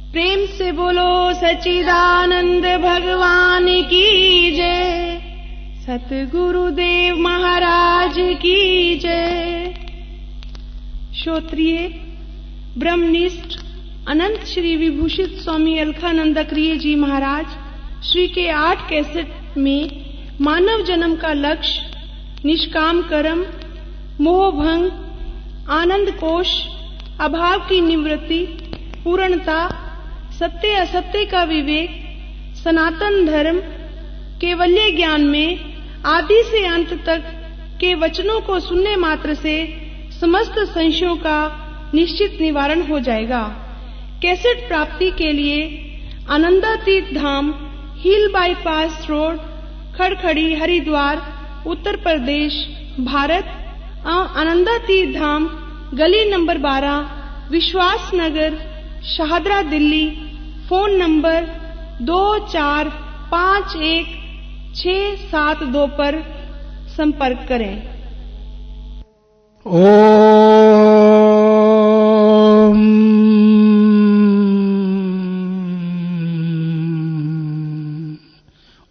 प्रेम से बोलो सच्चिदानंद भगवान की जय, सतगुरुदेव महाराज की जय। श्रोत्रिय ब्रह्मनिष्ठ अनंत श्री विभूषित स्वामी अलखानंदक्रिय जी महाराज श्री के 8 कैसेट में मानव जन्म का लक्ष्य, निष्काम कर्म, मोहभंग, आनंद कोश, अभाव की निवृत्ति, पूर्णता, सत्य असत्य का विवेक, सनातन धर्म, केवल्य ज्ञान में आदि से अंत तक के वचनों को सुनने मात्र से समस्त संशयों का निश्चित निवारण हो जाएगा। कैसेट प्राप्ति के लिए आनंदातीत धाम, हिल बाईपास रोड, खड़खड़ी, हरिद्वार, उत्तर प्रदेश, भारत। आनंदातीत धाम, गली नंबर 12, विश्वास नगर, शाहदरा, दिल्ली। फोन नंबर 2451 पर संपर्क करें।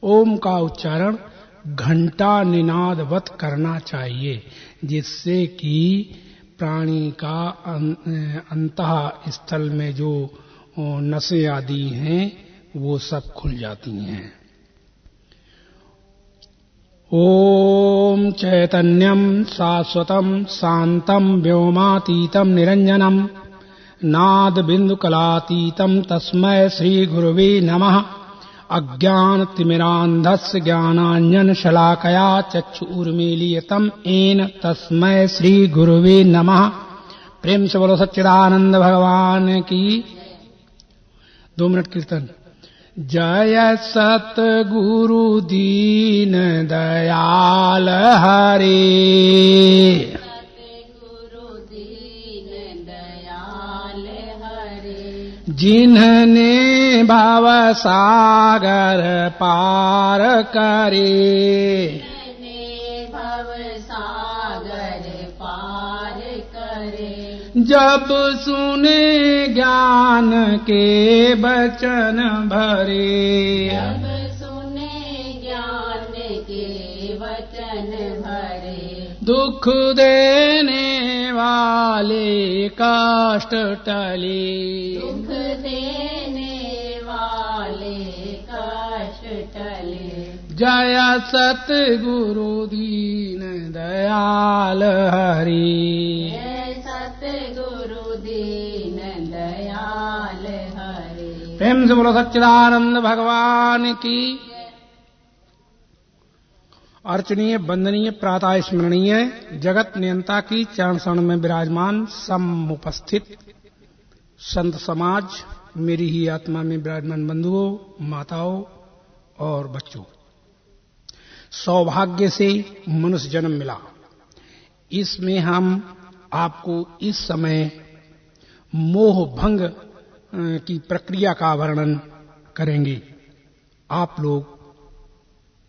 ओम का उच्चारण घंटा निनादवत करना चाहिए, जिससे कि प्राणी का अंतः स्थल में जो नसें आदि हैं वो सब खुल जाती हैं। ओम चैतन्यम शाश्वतम शांतम व्योमातीतम निरंजनम नाद बिंदु कलातीतम तस्मै श्री गुरुवे नमः। अज्ञान तिमिरांधस्य ज्ञानांजन शलाकया चक्षुरुन्मीलितं येन तस्मै श्री गुरुवे नमः। प्रेम से बोलो सच्चिदानंद भगवान की। 2 मिनट कीर्तन। जय सतगुरु दीन दयाल हरे, जिन्हने भव सागर पार करे, जब सुने ज्ञान के वचन भरे, जब सुने ज्ञान के वचन भरे, दुख देने वाले कष्ट टले, दुख देने वाले कष्ट टले। जय सतगुरु दीन दयाल हरि, जय सतगुरु दीन दयाल हरि। प्रेम से बोलो सच्चिदानंद भगवान की। अर्चनीय, वंदनीय, प्रातः स्मरणीय, जगत नियंता की चरण शरण में विराजमान समुपस्थित संत समाज, मेरी ही आत्मा में विराजमान बंधुओं, माताओं और बच्चों, सौभाग्य से मनुष्य जन्म मिला। इसमें हम आपको इस समय मोह भंग की प्रक्रिया का वर्णन करेंगे। आप लोग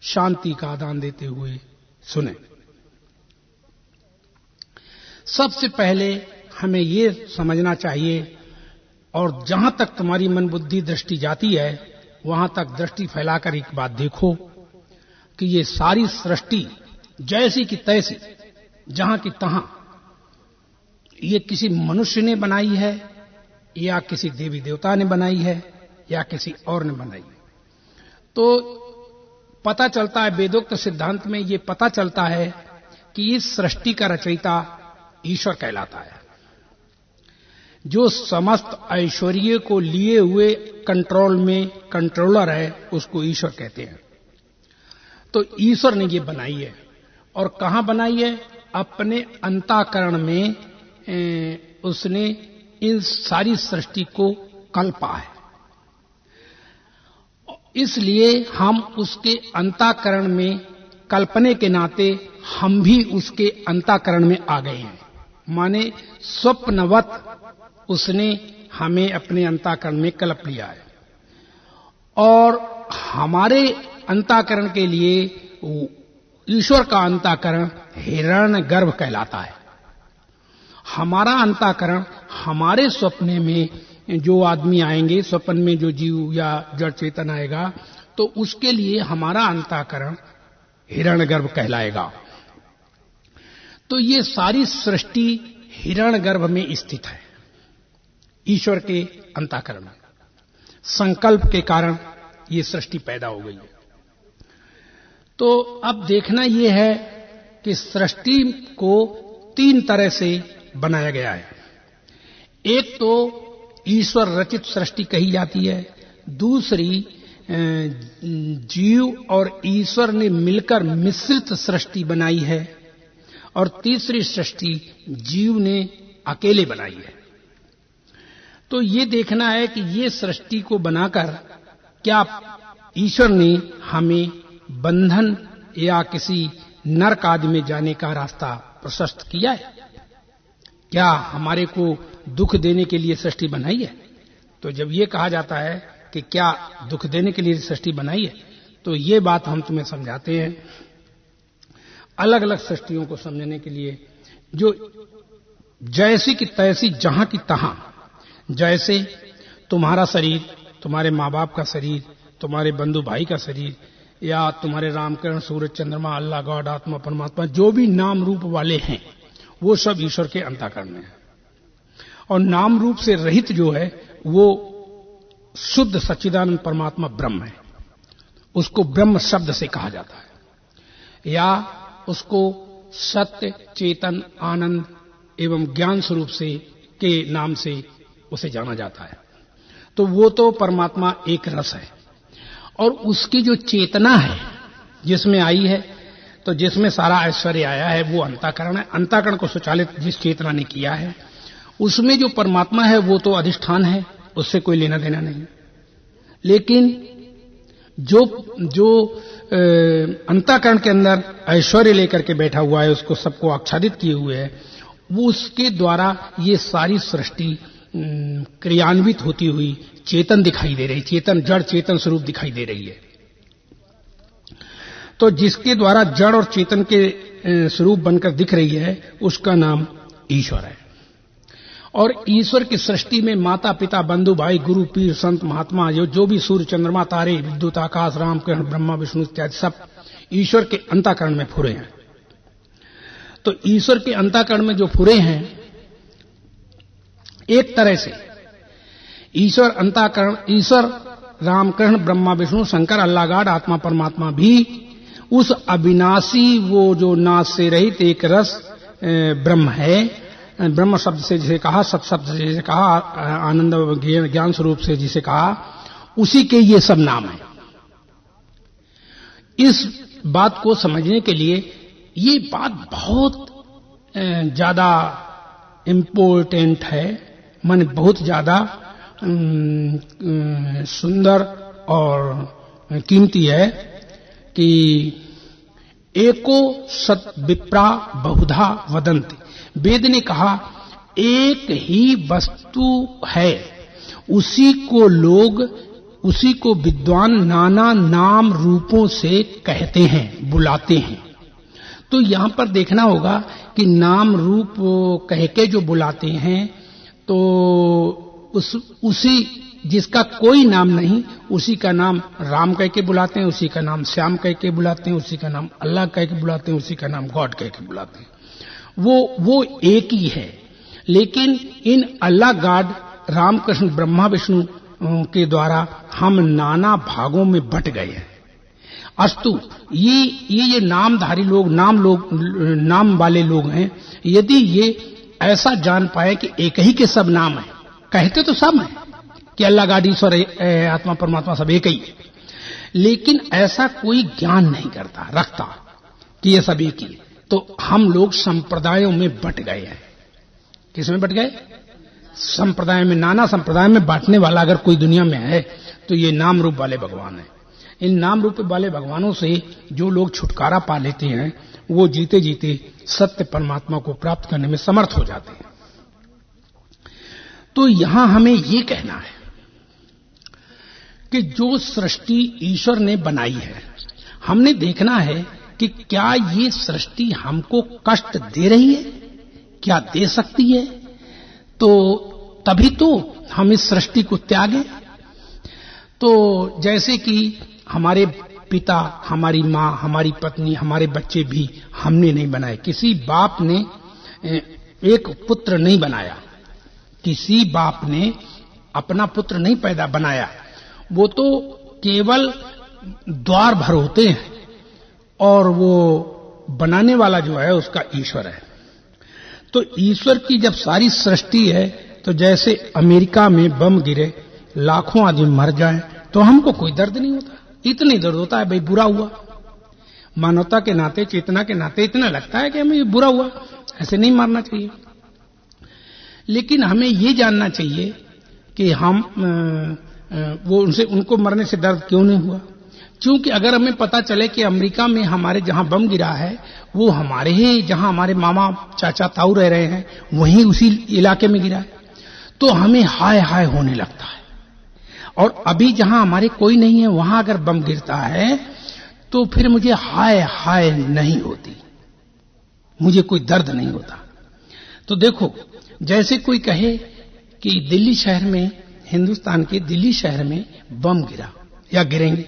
शांति का दान देते हुए सुने। सबसे पहले हमें ये समझना चाहिए, और जहां तक तुम्हारी मन बुद्धि दृष्टि जाती है वहां तक दृष्टि फैलाकर एक बात देखो कि ये सारी सृष्टि जैसी की तैसी, जहां की तहां, ये किसी मनुष्य ने बनाई है या किसी देवी देवता ने बनाई है या किसी और ने बनाई है। तो पता चलता है, वेदोक्त सिद्धांत में ये पता चलता है कि इस सृष्टि का रचयिता ईश्वर कहलाता है। जो समस्त ऐश्वर्य को लिए हुए कंट्रोल में कंट्रोलर है, उसको ईश्वर कहते हैं। तो ईश्वर ने ये बनाई है, और कहां बनाई है? अपने अंतःकरण में उसने इन सारी सृष्टि को कल्पा है। इसलिए हम उसके अंतःकरण में कल्पने के नाते हम भी उसके अंतःकरण में आ गए हैं। माने स्वप्नवत उसने हमें अपने अंतःकरण में कल्प लिया है, और हमारे अंतःकरण के लिए ईश्वर का अंतःकरण हिरण्यगर्भ कहलाता है। हमारा अंतःकरण हमारे स्वप्ने में जो आदमी आएंगे, स्वप्न में जो जीव या जड़ चेतन आएगा, तो उसके लिए हमारा अंतःकरण हिरण्यगर्भ कहलाएगा। तो ये सारी सृष्टि हिरण्यगर्भ में स्थित है, ईश्वर के अंतःकरण में। संकल्प के कारण ये सृष्टि पैदा हो गई है। तो अब देखना यह है कि सृष्टि को 3 तरह से बनाया गया है। एक तो ईश्वर रचित सृष्टि कही जाती है, दूसरी जीव और ईश्वर ने मिलकर मिश्रित सृष्टि बनाई है, और तीसरी सृष्टि जीव ने अकेले बनाई है। तो ये देखना है कि ये सृष्टि को बनाकर क्या ईश्वर ने हमें बंधन या किसी नरक आदि में जाने का रास्ता प्रशस्त किया है? क्या हमारे को दुख देने के लिए सृष्टि बनाई है? तो जब ये कहा जाता है कि क्या दुख देने के लिए सृष्टि बनाई है, तो ये बात हम तुम्हें समझाते हैं। अलग अलग सृष्टियों को समझने के लिए, जो जैसी की तैसी, जहां की तहां, जैसे तुम्हारा शरीर, तुम्हारे माँ बाप का शरीर, तुम्हारे बंधु भाई का शरीर, या तुम्हारे रामकिरण, सूरज, चंद्रमा, अल्लाह, गॉड, आत्मा, परमात्मा, जो भी नाम रूप वाले हैं, वो सब ईश्वर के अंतःकरण में है। और नाम रूप से रहित जो है वो शुद्ध सच्चिदानंद परमात्मा ब्रह्म है। उसको ब्रह्म शब्द से कहा जाता है, या उसको सत्य, चेतन, आनंद एवं ज्ञान स्वरूप से के नाम से उसे जाना जाता है। तो वो तो परमात्मा एक रस है, और उसकी जो चेतना है जिसमें आई है, तो जिसमें सारा ऐश्वर्य आया है, वो अंतःकरण है। अंतःकरण को सुचालित जिस चेतना ने किया है, उसमें जो परमात्मा है वो तो अधिष्ठान है, उससे कोई लेना देना नहीं। लेकिन जो अंतःकरण के अंदर ऐश्वर्य लेकर के बैठा हुआ है, उसको सबको आच्छादित किए हुए है, वो उसके द्वारा ये सारी सृष्टि क्रियान्वित होती हुई चेतन दिखाई दे रही, चेतन, जड़ चेतन स्वरूप दिखाई दे रही है। तो जिसके द्वारा जड़ और चेतन के स्वरूप बनकर दिख रही है, उसका नाम ईश्वर है। और ईश्वर की सृष्टि में माता, पिता, बंधु, भाई, गुरु, पीर, संत, महात्मा, जो भी सूर्य, चंद्रमा, तारे, विद्युत, आकाश, रामकिरण, ब्रह्मा, विष्णु इत्यादि सब ईश्वर के अंतःकरण में फुरे हैं। तो ईश्वर के अंतःकरण में जो फुरे हैं, एक तरह से ईश्वर अंतःकरण, ईश्वर, रामकृष्ण, ब्रह्मा, विष्णु, शंकर, अल्लाह, गॉड, आत्मा, परमात्मा भी उस अविनाशी, वो जो नाश से रहित एक रस ब्रह्म है। ब्रह्म शब्द से जिसे कहा, सत शब्द से जिसे कहा, आनंद ज्ञान स्वरूप से जिसे कहा, उसी के ये सब नाम है। इस बात को समझने के लिए ये बात बहुत ज्यादा इम्पोर्टेंट है, मन बहुत ज्यादा सुंदर और कीमती है कि एको सत विप्रा बहुधा वदन्ति। वेद ने कहा एक ही वस्तु है, उसी को विद्वान नाना नाम रूपों से कहते हैं, बुलाते हैं। तो यहां पर देखना होगा कि नाम रूप कह के जो बुलाते हैं, तो उसी जिसका कोई नाम नहीं, उसी का नाम राम कह के बुलाते हैं, उसी का नाम श्याम कह के बुलाते हैं, उसी का नाम अल्लाह कह के बुलाते हैं, उसी का नाम गॉड कह के बुलाते हैं। वो एक ही है। लेकिन इन अल्लाह, गॉड, राम, कृष्ण, ब्रह्मा, विष्णु के द्वारा हम नाना भागों में बट गए हैं। अस्तु ये नामधारी लोग, नाम वाले लोग हैं, यदि ये ऐसा जान पाए कि एक ही के सब नाम है, कहते तो सब हैं कि अल्लाह, गॉड, ईश्वर, आत्मा, परमात्मा सब एक ही है, लेकिन ऐसा कोई ज्ञान नहीं रखता कि ये सब एक ही, तो हम लोग संप्रदायों में बट गए हैं। किसमें बट गए? संप्रदाय में। नाना संप्रदाय में बांटने वाला अगर कोई दुनिया में है तो ये नाम रूप वाले भगवान हैं। इन नाम रूप वाले भगवानों से जो लोग छुटकारा पा लेते हैं, वो जीते जीते सत्य परमात्मा को प्राप्त करने में समर्थ हो जाते हैं। तो यहां हमें ये कहना है कि जो सृष्टि ईश्वर ने बनाई है, हमने देखना है कि क्या ये सृष्टि हमको कष्ट दे रही है, क्या दे सकती है। तो तभी तो हम इस सृष्टि को त्यागे। तो जैसे कि हमारे पिता, हमारी माँ, हमारी पत्नी, हमारे बच्चे भी हमने नहीं बनाए। किसी बाप ने एक पुत्र नहीं बनाया, किसी बाप ने अपना पुत्र नहीं पैदा बनाया। वो तो केवल द्वार भर होते हैं और वो बनाने वाला जो है उसका ईश्वर है। तो ईश्वर की जब सारी सृष्टि है, तो जैसे अमेरिका में बम गिरे, लाखों आदमी मर जाएं, तो हमको कोई दर्द नहीं होता। इतनी दर्द होता है भाई बुरा हुआ, मानवता के नाते, चेतना के नाते इतना लगता है कि हमें ये बुरा हुआ, ऐसे नहीं मारना चाहिए। लेकिन हमें ये जानना चाहिए कि हम उनको मरने से दर्द क्यों नहीं हुआ। क्योंकि अगर हमें पता चले कि अमेरिका में हमारे जहां बम गिरा है वो हमारे ही, जहां हमारे मामा चाचा ताऊ रह रहे हैं, वहीं उसी इलाके में गिरा है, तो हमें हाय हाय होने लगता है। और अभी जहां हमारे कोई नहीं है वहां अगर बम गिरता है तो फिर मुझे हाय हाय नहीं होती, मुझे कोई दर्द नहीं होता। तो देखो, जैसे कोई कहे कि दिल्ली शहर में, हिंदुस्तान के दिल्ली शहर में बम गिरा या गिरेंगे,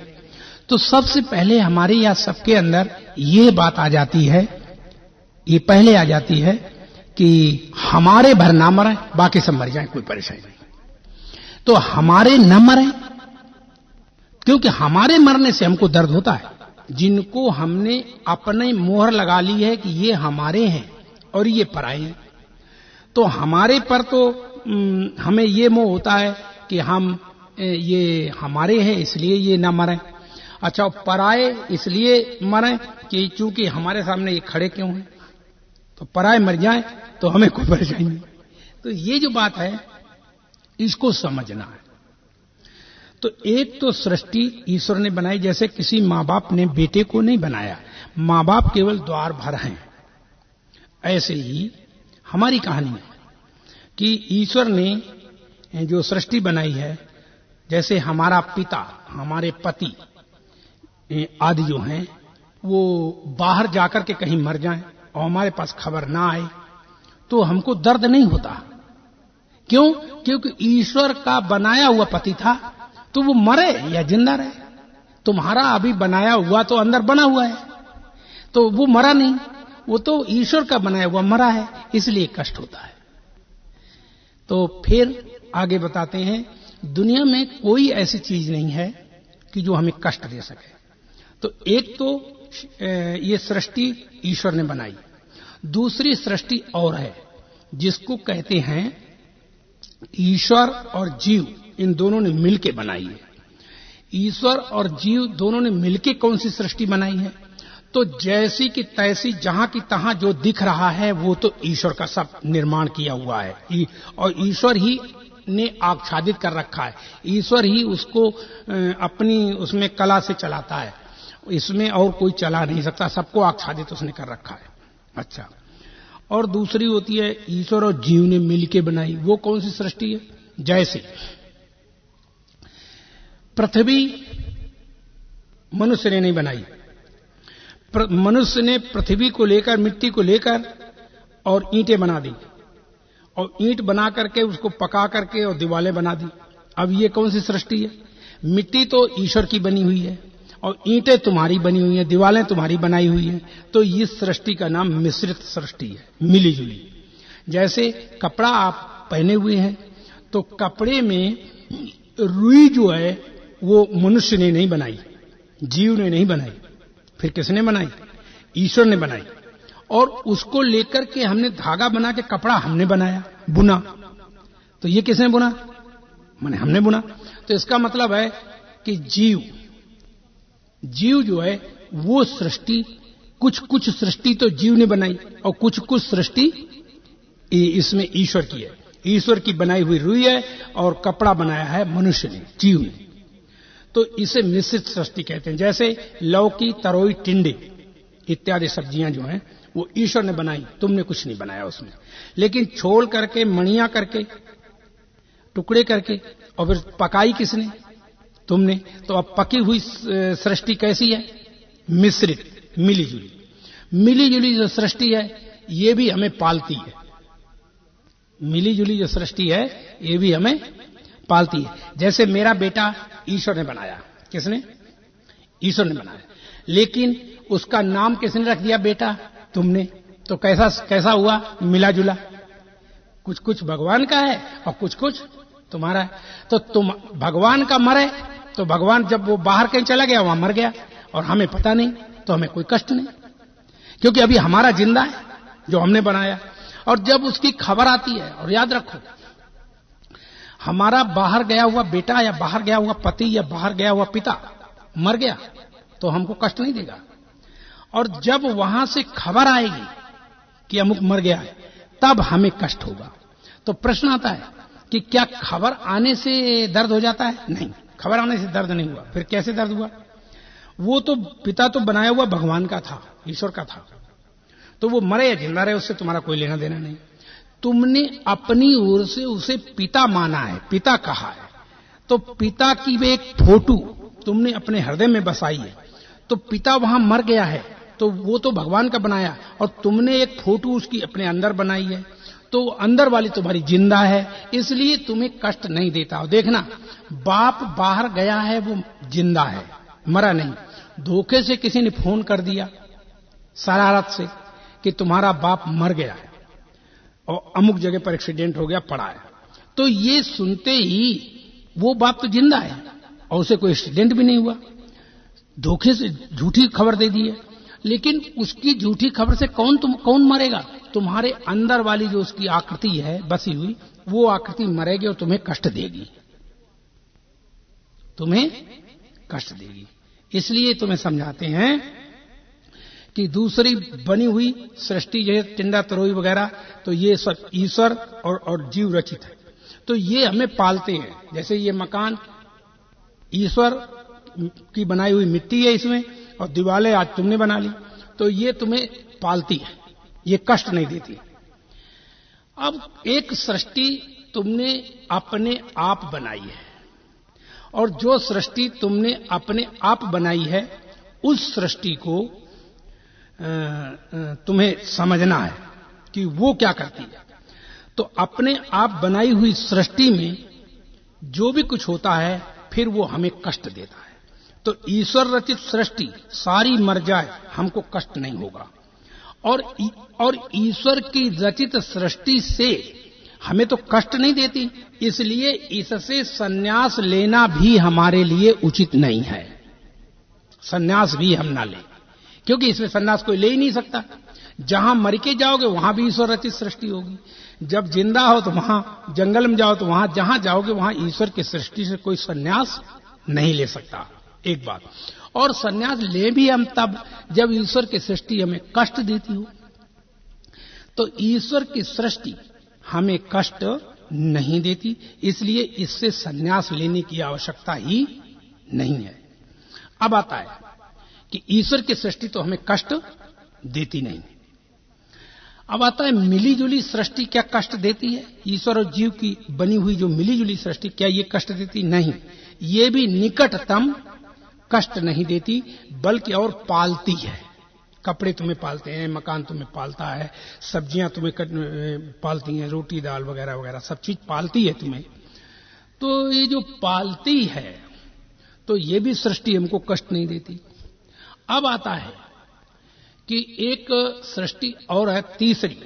तो सबसे पहले हमारे या सबके अंदर ये बात आ जाती है, ये पहले आ जाती है कि हमारे भर ना मरे, बाकी सब मर जाए, कोई परेशानी नहीं। तो हमारे न मरे, क्योंकि हमारे मरने से हमको दर्द होता है। जिनको हमने अपने मोहर लगा ली है कि ये हमारे हैं और ये पराए हैं, तो हमारे पर तो हमें ये मोह होता है कि हम ये हमारे हैं इसलिए ये ना मरें। अच्छा, पराए इसलिए मरें कि चूंकि हमारे सामने ये खड़े क्यों हैं, तो पराए मर जाएं तो हमें कोई परेशानी नहीं। तो ये जो बात है इसको समझना है। तो एक तो सृष्टि ईश्वर ने बनाई, जैसे किसी माँ बाप ने बेटे को नहीं बनाया, माँ बाप केवल द्वार भर हैं। ऐसे ही हमारी कहानी है कि ईश्वर ने जो सृष्टि बनाई है, जैसे हमारा पिता, हमारे पति आदि जो हैं, वो बाहर जाकर के कहीं मर जाएं और हमारे पास खबर ना आए तो हमको दर्द नहीं होता। क्यों? क्योंकि ईश्वर का बनाया हुआ पति था, तो वो मरे या जिंदा रहे। तुम्हारा अभी बनाया हुआ तो अंदर बना हुआ है, तो वो मरा नहीं, वो तो ईश्वर का बनाया हुआ मरा है, इसलिए कष्ट होता है। तो फिर आगे बताते हैं, दुनिया में कोई ऐसी चीज नहीं है कि जो हमें कष्ट दे सके। तो एक तो ये सृष्टि ईश्वर ने बनाई, दूसरी सृष्टि और है जिसको कहते हैं ईश्वर और जीव, इन दोनों ने मिलके बनाई है। ईश्वर और जीव दोनों ने मिलके कौन सी सृष्टि बनाई है? तो जैसी की तैसी, जहां की तहां जो दिख रहा है वो तो ईश्वर का सब निर्माण किया हुआ है, और ईश्वर ही ने आच्छादित कर रखा है। ईश्वर ही उसको अपनी उसमें कला से चलाता है, इसमें और कोई चला नहीं सकता, सबको आच्छादित उसने कर रखा है। अच्छा, और दूसरी होती है ईश्वर और जीव ने मिलके बनाई, वो कौन सी सृष्टि है? जैसे पृथ्वी मनुष्य ने नहीं बनाई, मनुष्य ने पृथ्वी को लेकर, मिट्टी को लेकर और ईंटें बना दी, और ईंट बना करके उसको पका करके और दीवारें बना दी। अब ये कौन सी सृष्टि है? मिट्टी तो ईश्वर की बनी हुई है और ईंटें तुम्हारी बनी हुई हैं, दीवारें तुम्हारी बनाई हुई हैं। तो इस सृष्टि का नाम मिश्रित सृष्टि है, मिली जुली। जैसे कपड़ा आप पहने हुए हैं, तो कपड़े में रुई जो है वो मनुष्य ने नहीं बनाई, जीव ने नहीं बनाई, फिर किसने बनाई? ईश्वर ने बनाई। और उसको लेकर के हमने धागा बना के कपड़ा हमने बनाया, बुना। तो ये किसने बुना? माने हमने बुना। तो इसका मतलब है कि जीव जो है वो सृष्टि, कुछ सृष्टि तो जीव ने बनाई और कुछ सृष्टि इसमें ईश्वर की है। ईश्वर की बनाई हुई रुई है और कपड़ा बनाया है मनुष्य ने, जीव ने। तो इसे मिश्रित सृष्टि कहते हैं। जैसे लौकी, तरोई, टिंडे इत्यादि सब्जियां जो हैं वो ईश्वर ने बनाई, तुमने कुछ नहीं बनाया उसमें। लेकिन छोल करके, मणियां करके, टुकड़े करके और फिर पकाई किसने? तुमने। तो अब पकी हुई सृष्टि कैसी है? मिश्रित, मिली जुली। मिली जुली जो सृष्टि है ये भी हमें पालती है, मिली जुली जो सृष्टि है ये भी हमें पालती है। जैसे मेरा बेटा ईश्वर ने बनाया, किसने? ईश्वर ने बनाया, लेकिन उसका नाम किसने रख दिया? बेटा, तुमने। तो कैसा हुआ? मिला जुला। कुछ कुछ भगवान का है और कुछ कुछ तुम्हारा है। तो तुम भगवान का मरे तो भगवान जब वो बाहर कहीं चला गया वहां मर गया और हमें पता नहीं, तो हमें कोई कष्ट नहीं, क्योंकि अभी हमारा जिंदा है जो हमने बनाया। और जब उसकी खबर आती है, और याद रखो, हमारा बाहर गया हुआ बेटा या बाहर गया हुआ पति या बाहर गया हुआ पिता मर गया तो हमको कष्ट नहीं देगा। और जब वहां से खबर आएगी कि अमुक मर गया है तब हमें कष्ट होगा। तो प्रश्न आता है कि क्या खबर आने से दर्द हो जाता है? नहीं, खबर आने से दर्द नहीं हुआ। फिर कैसे दर्द हुआ? वो तो पिता तो बनाया हुआ भगवान का था, ईश्वर का था, तो वो मरे या जिंदा रहे उससे तुम्हारा कोई लेना देना नहीं। तुमने अपनी ओर से उसे पिता माना है, पिता कहा है, तो पिता की वे एक फोटो तुमने अपने हृदय में बसाई है। तो पिता वहां मर गया है तो वो तो भगवान का बनाया और तुमने एक फोटो उसकी अपने अंदर बनाई है, तो अंदर वाली तुम्हारी जिंदा है, इसलिए तुम्हें कष्ट नहीं देता। और देखना, बाप बाहर गया है वो जिंदा है, मरा नहीं। धोखे से किसी ने फोन कर दिया शरारत से कि तुम्हारा बाप मर गया है और अमुक जगह पर एक्सीडेंट हो गया, पड़ा है, तो ये सुनते ही वो बाप तो जिंदा है और उसे कोई एक्सीडेंट भी नहीं हुआ, धोखे से झूठी खबर दे दी है। लेकिन उसकी झूठी खबर से कौन मरेगा? तुम्हारे अंदर वाली जो उसकी आकृति है बसी हुई, वो आकृति मरेगी और तुम्हें कष्ट देगी, तुम्हें कष्ट देगी। इसलिए तुम्हें समझाते हैं कि दूसरी बनी हुई सृष्टि जैसे टिंडा तरोई वगैरह, तो ये सब ईश्वर और जीव रचित है, तो ये हमें पालते हैं। जैसे ये मकान ईश्वर की बनाई हुई मिट्टी है इसमें, और दीवारें आज तुमने बना ली, तो ये तुम्हें पालती है, ये कष्ट नहीं देती। अब एक सृष्टि तुमने अपने आप बनाई है, और जो सृष्टि तुमने अपने आप बनाई है उस सृष्टि को तुम्हें समझना है कि वो क्या करती है। तो अपने आप बनाई हुई सृष्टि में जो भी कुछ होता है फिर वो हमें कष्ट देता है। तो ईश्वर रचित सृष्टि सारी मर जाए हमको कष्ट नहीं होगा, और ईश्वर की रचित सृष्टि से हमें तो कष्ट नहीं देती, इसलिए इससे संन्यास लेना भी हमारे लिए उचित नहीं है। संन्यास भी हम ना लें, क्योंकि इसमें संन्यास कोई ले ही नहीं सकता। जहां मर के जाओगे वहां भी ईश्वर रचित सृष्टि होगी, जब जिंदा हो तो वहां, जंगल में जाओ तो वहां, जहां जाओगे वहां ईश्वर की सृष्टि से कोई संन्यास नहीं ले सकता, एक बात। और संन्यास ले भी हम तब जब ईश्वर की सृष्टि हमें कष्ट देती हो। तो ईश्वर की सृष्टि हमें कष्ट नहीं देती, इसलिए इससे संन्यास लेने की आवश्यकता ही नहीं है। अब आता है कि ईश्वर की सृष्टि तो हमें कष्ट देती नहीं। अब आता है मिली जुली सृष्टि क्या कष्ट देती है? ईश्वर और जीव की बनी हुई जो मिली जुली सृष्टि क्या ये कष्ट देती? नहीं, ये भी निकटतम कष्ट नहीं देती, बल्कि और पालती है। कपड़े तुम्हें पालते हैं, मकान तुम्हें पालता है, सब्जियां तुम्हें पालती हैं, रोटी दाल वगैरह वगैरह सब चीज पालती है तुम्हें। तो ये जो पालती है तो ये भी सृष्टि हमको कष्ट नहीं देती। अब आता है कि एक सृष्टि और है तीसरी,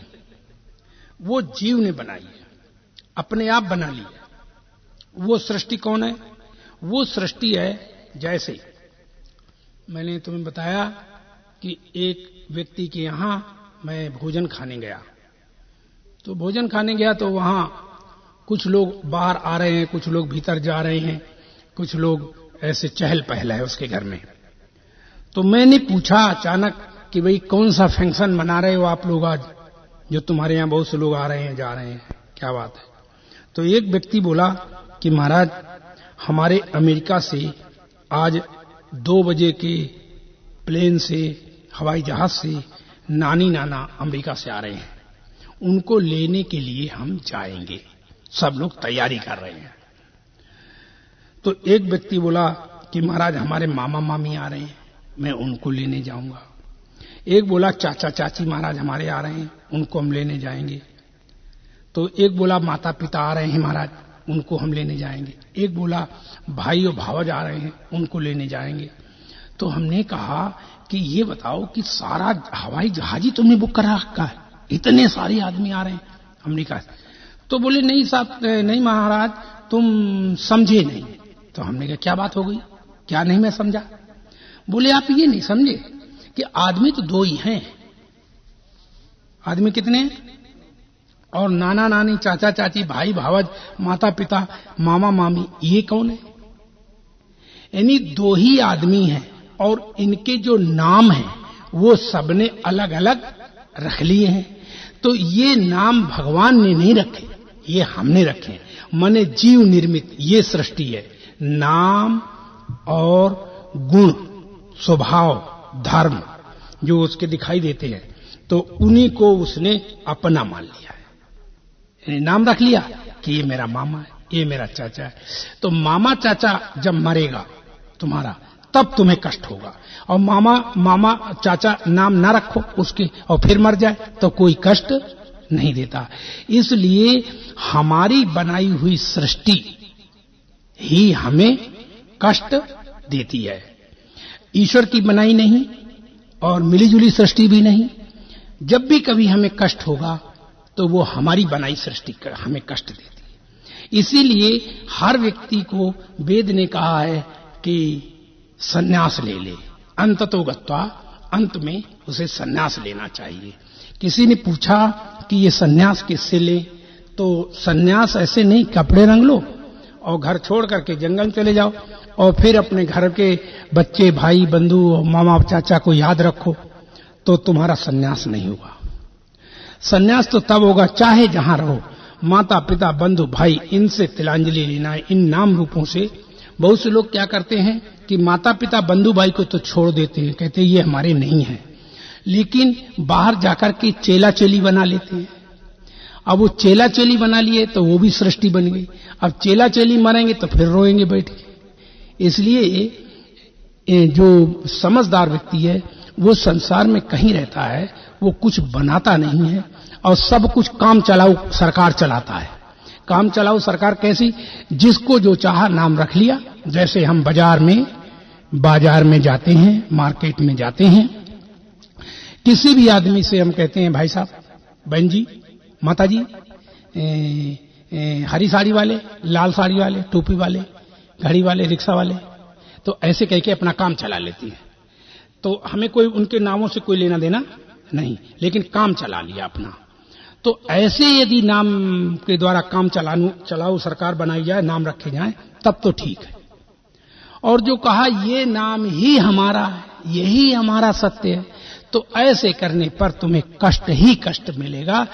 वो जीव ने बनाई है, अपने आप बना ली है। वो सृष्टि कौन है? वो सृष्टि है, जैसे मैंने तुम्हें बताया कि एक व्यक्ति के यहां मैं भोजन खाने गया, तो भोजन खाने गया तो वहां कुछ लोग बाहर आ रहे हैं, कुछ लोग भीतर जा रहे हैं, कुछ लोग ऐसे चहल पहल है उसके घर में। तो मैंने पूछा अचानक कि भाई कौन सा फंक्शन मना रहे हो आप लोग आज, जो तुम्हारे यहां बहुत से लोग आ रहे हैं जा रहे हैं, क्या बात है? तो एक व्यक्ति बोला कि महाराज हमारे अमेरिका से आज 2 बजे के प्लेन से, हवाई जहाज से नानी नाना अमेरिका से आ रहे हैं, उनको लेने के लिए हम जाएंगे, सब लोग तैयारी कर रहे हैं। तो एक व्यक्ति बोला कि महाराज हमारे मामा मामी आ रहे हैं, मैं उनको लेने जाऊंगा। एक बोला चाचा चाची महाराज हमारे आ रहे हैं, उनको हम लेने जाएंगे। तो एक बोला माता पिता आ रहे हैं महाराज, उनको हम लेने जाएंगे। एक बोला भाई और भावज आ रहे हैं, उनको लेने जाएंगे। तो हमने कहा कि ये बताओ कि सारा हवाई जहाज ही तुमने बुक करा रखा है, इतने सारे आदमी आ रहे हैं। हमने कहा, तो बोले नहीं साहब, नहीं महाराज, तुम समझे नहीं। तो हमने कहा क्या बात हो गई, क्या नहीं मैं समझा? बोले आप ये नहीं समझे कि आदमी तो दो ही हैं। आदमी कितने हैं? और नाना नानी, चाचा चाची, भाई भावज, माता पिता, मामा मामी, ये कौन है? यानी दो ही आदमी हैं और इनके जो नाम हैं वो सबने अलग अलग रख लिए हैं। तो ये नाम भगवान ने नहीं रखे, ये हमने रखे। माने जीव निर्मित ये सृष्टि है। नाम और गुण, स्वभाव, धर्म जो उसके दिखाई देते हैं, तो उन्हीं को उसने अपना मान लिया है। नाम रख लिया कि ये मेरा मामा है, ये मेरा चाचा है। तो मामा चाचा जब मरेगा तुम्हारा, तब तुम्हें कष्ट होगा। और मामा चाचा नाम ना रखो उसके और फिर मर जाए तो कोई कष्ट नहीं देता। इसलिए हमारी बनाई हुई सृष्टि ही हमें कष्ट देती है, ईश्वर की बनाई नहीं और मिलीजुली सृष्टि भी नहीं। जब भी कभी हमें कष्ट होगा तो वो हमारी बनाई सृष्टि हमें कष्ट देती है। इसीलिए हर व्यक्ति को वेद ने कहा है कि सन्यास ले ले, अंततो गत्वा, अंत में उसे सन्यास लेना चाहिए। किसी ने पूछा कि ये सन्यास किससे ले, तो सन्यास ऐसे नहीं, कपड़े रंग लो और घर छोड़ करके जंगल चले जाओ और फिर अपने घर के बच्चे, भाई, बंधु, मामा चाचा को याद रखो, तो तुम्हारा सन्यास नहीं होगा। सन्यास तो तब होगा चाहे जहां रहो, माता पिता बंधु भाई, इनसे तिलांजलि लेना है, इन नाम रूपों से। बहुत से लोग क्या करते हैं कि माता पिता बंधु भाई को तो छोड़ देते हैं, कहते हैं ये हमारे नहीं है, लेकिन बाहर जाकर के चेला चेली बना लेते हैं। अब वो चेला चेली बना लिए तो वो भी सृष्टि बन गई। अब चेला चेली मरेंगे तो फिर रोएंगे बैठ के। इसलिए जो समझदार व्यक्ति है वो संसार में कहीं रहता है, वो कुछ बनाता नहीं है और सब कुछ काम चलाऊ सरकार चलाता है। काम चलाऊ सरकार कैसी? जिसको जो चाहा नाम रख लिया। जैसे हम बाजार में जाते हैं, मार्केट में जाते हैं, किसी भी आदमी से हम कहते हैं भाई साहब, बहन जी, माता जी, हरी साड़ी वाले, लाल साड़ी वाले, टोपी वाले, घड़ी वाले, रिक्शा वाले, तो ऐसे कह के अपना काम चला लेती है। तो हमें कोई उनके नामों से कोई लेना देना नहीं, लेकिन काम चला लिया अपना। तो ऐसे यदि नाम के द्वारा काम चलाऊ सरकार बनाई जाए, नाम रखे जाएं, तब तो ठीक है। और जो कहा ये नाम ही हमारा है, यही हमारा सत्य है, तो ऐसे करने पर तुम्हें कष्ट ही कष्ट मिलेगा,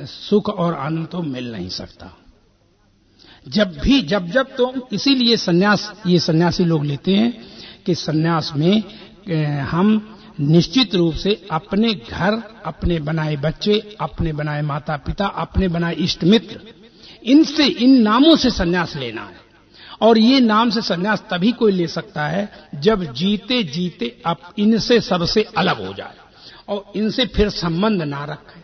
सुख और आनंद तो मिल नहीं सकता। जब तुम, इसीलिए सन्यास ये सन्यासी लोग लेते हैं कि सन्यास में हम निश्चित रूप से अपने घर, अपने बनाए बच्चे, अपने बनाए माता पिता, अपने बनाए इष्ट मित्र, इनसे, इन नामों से सन्यास लेना है। और ये नाम से सन्यास तभी कोई ले सकता है जब जीते जीते अब इनसे सबसे अलग हो जाए और इनसे फिर संबंध ना रखे।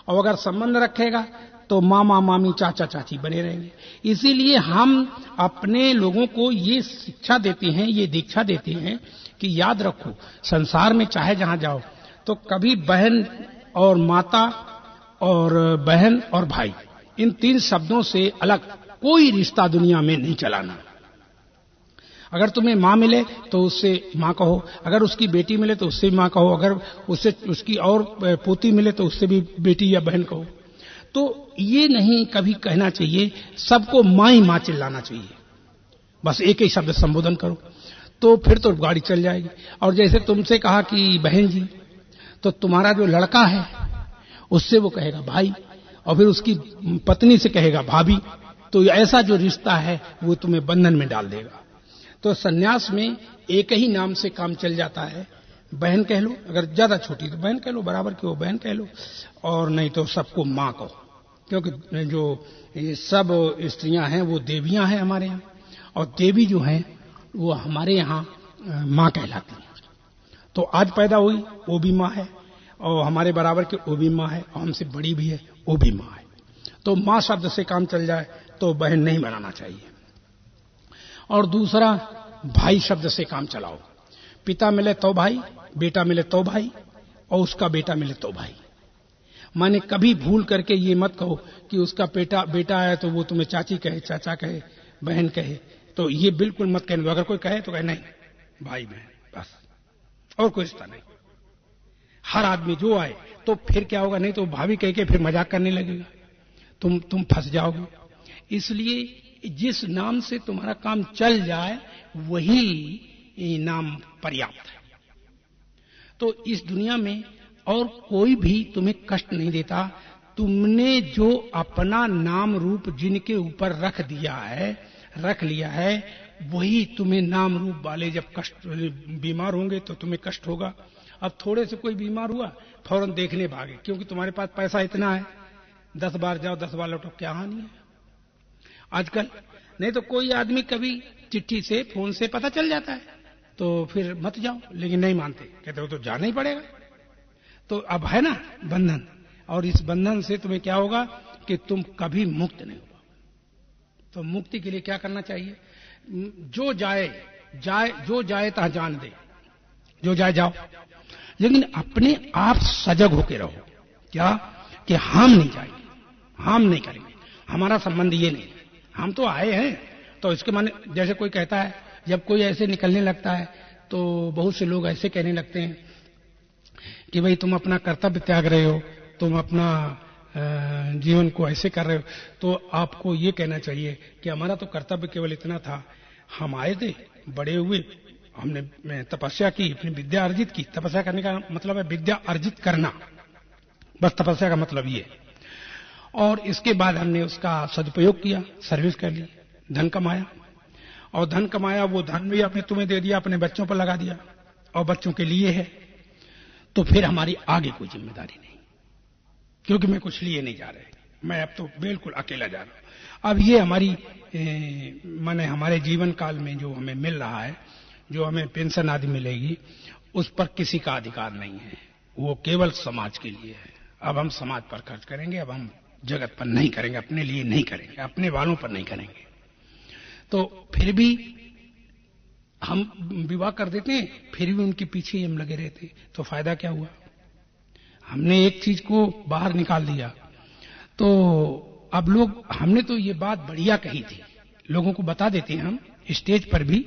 और अगर संबंध रखेगा तो मामा मामी चाचा चाची बने रहेंगे। इसीलिए हम अपने लोगों को ये शिक्षा देते हैं, ये दीक्षा देते हैं कि याद रखो, संसार में चाहे जहां जाओ तो कभी बहन और माता और बहन और भाई, इन तीन शब्दों से अलग कोई रिश्ता दुनिया में नहीं चलाना। अगर तुम्हें माँ मिले तो उससे माँ कहो, अगर उसकी बेटी मिले तो उससे माँ कहो, अगर उससे उसकी और पोती मिले तो उससे भी बेटी या बहन कहो। तो ये नहीं कभी कहना चाहिए सबको माँ ही माँ चिल्लाना चाहिए, बस एक ही शब्द संबोधन करो, तो फिर तो गाड़ी चल जाएगी। और जैसे तुमसे कहा कि बहन जी, तो तुम्हारा जो लड़का है उससे वो कहेगा भाई, और फिर उसकी पत्नी से कहेगा भाभी। तो ऐसा जो रिश्ता है वो तुम्हें बंधन में डाल देगा। तो सन्यास में एक ही नाम से काम चल जाता है। बहन कह लो, अगर ज्यादा छोटी तो बहन कह लो, बराबर की हो बहन कह लो, और नहीं तो सबको माँ कहो, क्योंकि जो ये सब स्त्रियां हैं वो देवियां हैं हमारे यहाँ, और देवी जो हैं वो हमारे यहाँ माँ कहलाती हैं। तो आज पैदा हुई वो भी माँ है, और हमारे बराबर की वो भी माँ है, और हमसे बड़ी भी है वो भी माँ है। तो मां शब्द से काम चल जाए तो बहन नहीं बनाना चाहिए। और दूसरा, भाई शब्द से काम चलाओ। पिता मिले तो भाई, बेटा मिले तो भाई, और उसका बेटा मिले तो भाई। माने कभी भूल करके ये मत कहो कि उसका बेटा है तो वो तुम्हें चाची कहे, चाचा कहे, बहन कहे, तो ये बिल्कुल मत कहने। अगर कोई कहे तो कहे नहीं, भाई बहन बस, और कोई रिश्ता नहीं। हर आदमी जो आए, तो फिर क्या होगा, नहीं तो भाभी कह के फिर मजाक करने लगेगा, तुम फंस जाओगे। इसलिए जिस नाम से तुम्हारा काम चल जाए वही नाम पर्याप्त है। तो इस दुनिया में और कोई भी तुम्हें कष्ट नहीं देता। तुमने जो अपना नाम रूप जिनके ऊपर रख लिया है, वही तुम्हें नाम रूप वाले जब कष्ट बीमार होंगे तो तुम्हें कष्ट होगा। अब थोड़े से कोई बीमार हुआ, फौरन देखने भागे, क्योंकि तुम्हारे पास पैसा इतना है, 10 बार जाओ 10 बार लौटो, क्या हानि है आजकल। नहीं तो कोई आदमी कभी चिट्ठी से, फोन से पता चल जाता है, तो फिर मत जाओ, लेकिन नहीं मानते, कहते हो तो जाना ही पड़ेगा। तो अब है ना बंधन, और इस बंधन से तुम्हें क्या होगा कि तुम कभी मुक्त नहीं होगा। तो मुक्ति के लिए क्या करना चाहिए? जो जाए तहाँ जान दे, जो जाए जाओ, लेकिन अपने आप सजग होके रहो। क्या कि हम नहीं जाएंगे, हम नहीं करेंगे, हमारा संबंध ये नहीं, हम तो आए हैं। तो इसके माने, जैसे कोई कहता है, जब कोई ऐसे निकलने लगता है तो बहुत से लोग ऐसे कहने लगते हैं कि भाई तुम अपना कर्तव्य त्याग रहे हो, तुम अपना जीवन को ऐसे कर रहे हो। तो आपको ये कहना चाहिए कि हमारा तो कर्तव्य केवल इतना था, हम आए थे, बड़े हुए, हमने तपस्या की, अपनी विद्या अर्जित की। तपस्या करने का मतलब है विद्या अर्जित करना, बस तपस्या का मतलब ये। और इसके बाद हमने उसका सदुपयोग किया, सर्विस कर ली, धन कमाया, और धन कमाया, वो धन भी आपने तुम्हें दे दिया, अपने बच्चों पर लगा दिया, और बच्चों के लिए है। तो फिर हमारी आगे कोई जिम्मेदारी नहीं, क्योंकि मैं कुछ लिए नहीं जा रहे, मैं अब तो बिल्कुल अकेला जा रहा हूं। अब ये हमारी माने हमारे जीवन काल में जो हमें मिल रहा है, जो हमें पेंशन आदि मिलेगी, उस पर किसी का अधिकार नहीं है, वो केवल समाज के लिए है। अब हम समाज पर खर्च करेंगे, अब हम जगत पर नहीं करेंगे, अपने लिए नहीं करेंगे, अपने वालों पर नहीं करेंगे। तो फिर भी हम विवाह कर देते हैं, फिर भी उनके पीछे हम लगे रहते, तो फायदा क्या हुआ? हमने एक चीज को बाहर निकाल दिया। तो अब हमने तो ये बात बढ़िया कही थी, लोगों को बता देते हैं हम स्टेज पर भी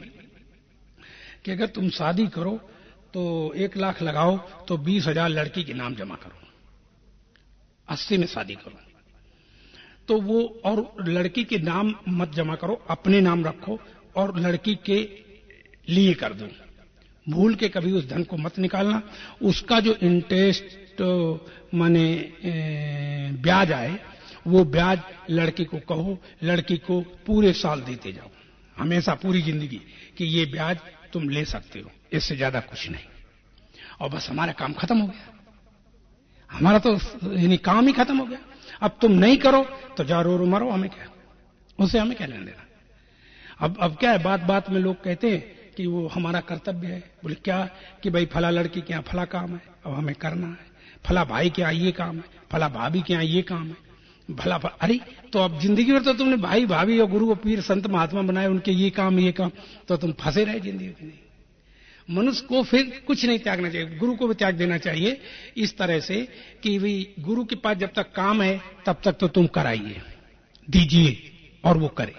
कि अगर तुम शादी करो तो 1 लाख लगाओ, तो 20,000 लड़की के नाम जमा करो, 80 में शादी करो। तो वो, और लड़की के नाम मत जमा करो, अपने नाम रखो, और लड़की के लिए कर दो, भूल के कभी उस धन को मत निकालना। उसका जो इंटरेस्ट माने ब्याज आए, वो ब्याज लड़की को कहो, लड़की को पूरे साल देते जाओ, हमेशा पूरी जिंदगी, कि ये ब्याज तुम ले सकते हो, इससे ज्यादा कुछ नहीं। और बस हमारा काम खत्म हो गया, हमारा तो यानी काम ही खत्म हो गया। अब तुम नहीं करो तो जा रो मरो, हमें क्या, उससे हमें क्या लेना देना। अब क्या है, बात बात में लोग कहते हैं कि वो हमारा कर्तव्य है। बोले क्या? कि भाई फला लड़की के यहाँ फला काम है, अब हमें करना है, फला भाई के यहाँ ये काम है, फला भाभी के यहाँ ये काम है, भला अरे तो अब जिंदगी भर तो तुमने भाई भाभी और गुरु और पीर संत महात्मा बनाए, उनके ये काम, तो तुम फंसे रहे जिंदगी में। मनुष्य को फिर कुछ नहीं त्यागना चाहिए, गुरु को भी त्याग देना चाहिए इस तरह से कि भाई गुरु के पास जब तक काम है तब तक तो तुम कराइए, दीजिए, और वो करे।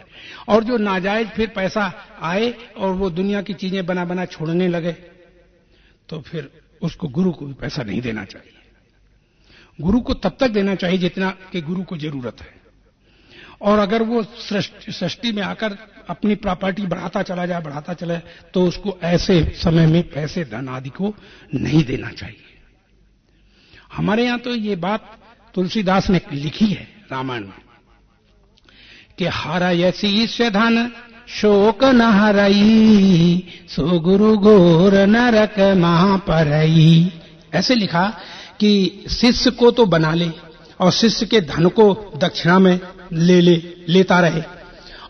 और जो नाजायज फिर पैसा आए और वो दुनिया की चीजें बना बना छोड़ने लगे, तो फिर उसको गुरु को भी पैसा नहीं देना चाहिए। गुरु को तब तक देना चाहिए जितना कि गुरु को जरूरत है। और अगर वो सृष्टि में आकर अपनी प्रॉपर्टी बढ़ाता चला जाए तो उसको ऐसे समय में पैसे धन आदि को नहीं देना चाहिए। हमारे यहां तो ये बात तुलसीदास ने लिखी है रामायण में कि हारयसी से धन शोक न हरई, सो गुरु घोर नरक महापरई। ऐसे लिखा कि शिष्य को तो बना ले और शिष्य के धन को दक्षिणा में लेता रहे,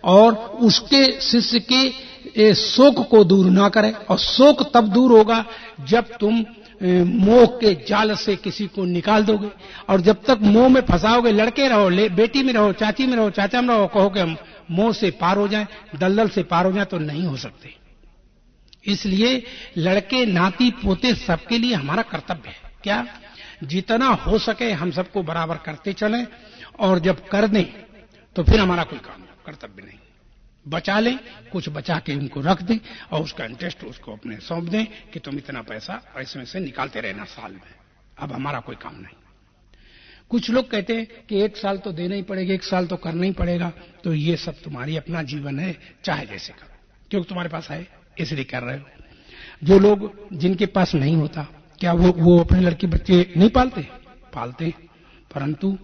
और उसके शिष्य के शोक को दूर ना करे। और शोक तब दूर होगा जब तुम मोह के जाल से किसी को निकाल दोगे। और जब तक मोह में फंसाओगे, लड़के रहो, बेटी में रहो, चाची में रहो, चाचा में रहो, कहो कि हम मोह से पार हो जाएं, दलदल से पार हो जाएं, तो नहीं हो सकते। इसलिए लड़के, नाती, पोते सबके लिए हमारा कर्तव्य है क्या, जितना हो सके हम सबको बराबर करते चलें, और जब कर दें तो फिर हमारा कोई काम कर्तव्य नहीं। बचा लें, कुछ बचा के उनको रख दें और उसका इंटरेस्ट उसको अपने सौंप दें कि तुम इतना पैसा इसमें से निकालते रहना साल में, अब हमारा कोई काम नहीं। कुछ लोग कहते हैं कि 1 साल तो देना ही पड़ेगा, 1 साल तो करना ही पड़ेगा। तो ये सब तुम्हारी अपना जीवन है, चाहे जैसे करो, क्योंकि तुम्हारे पास है इसलिए कर रहे हो। जो लोग जिनके पास नहीं होता, क्या वो अपने लड़के बच्चे नहीं पालते, परंतु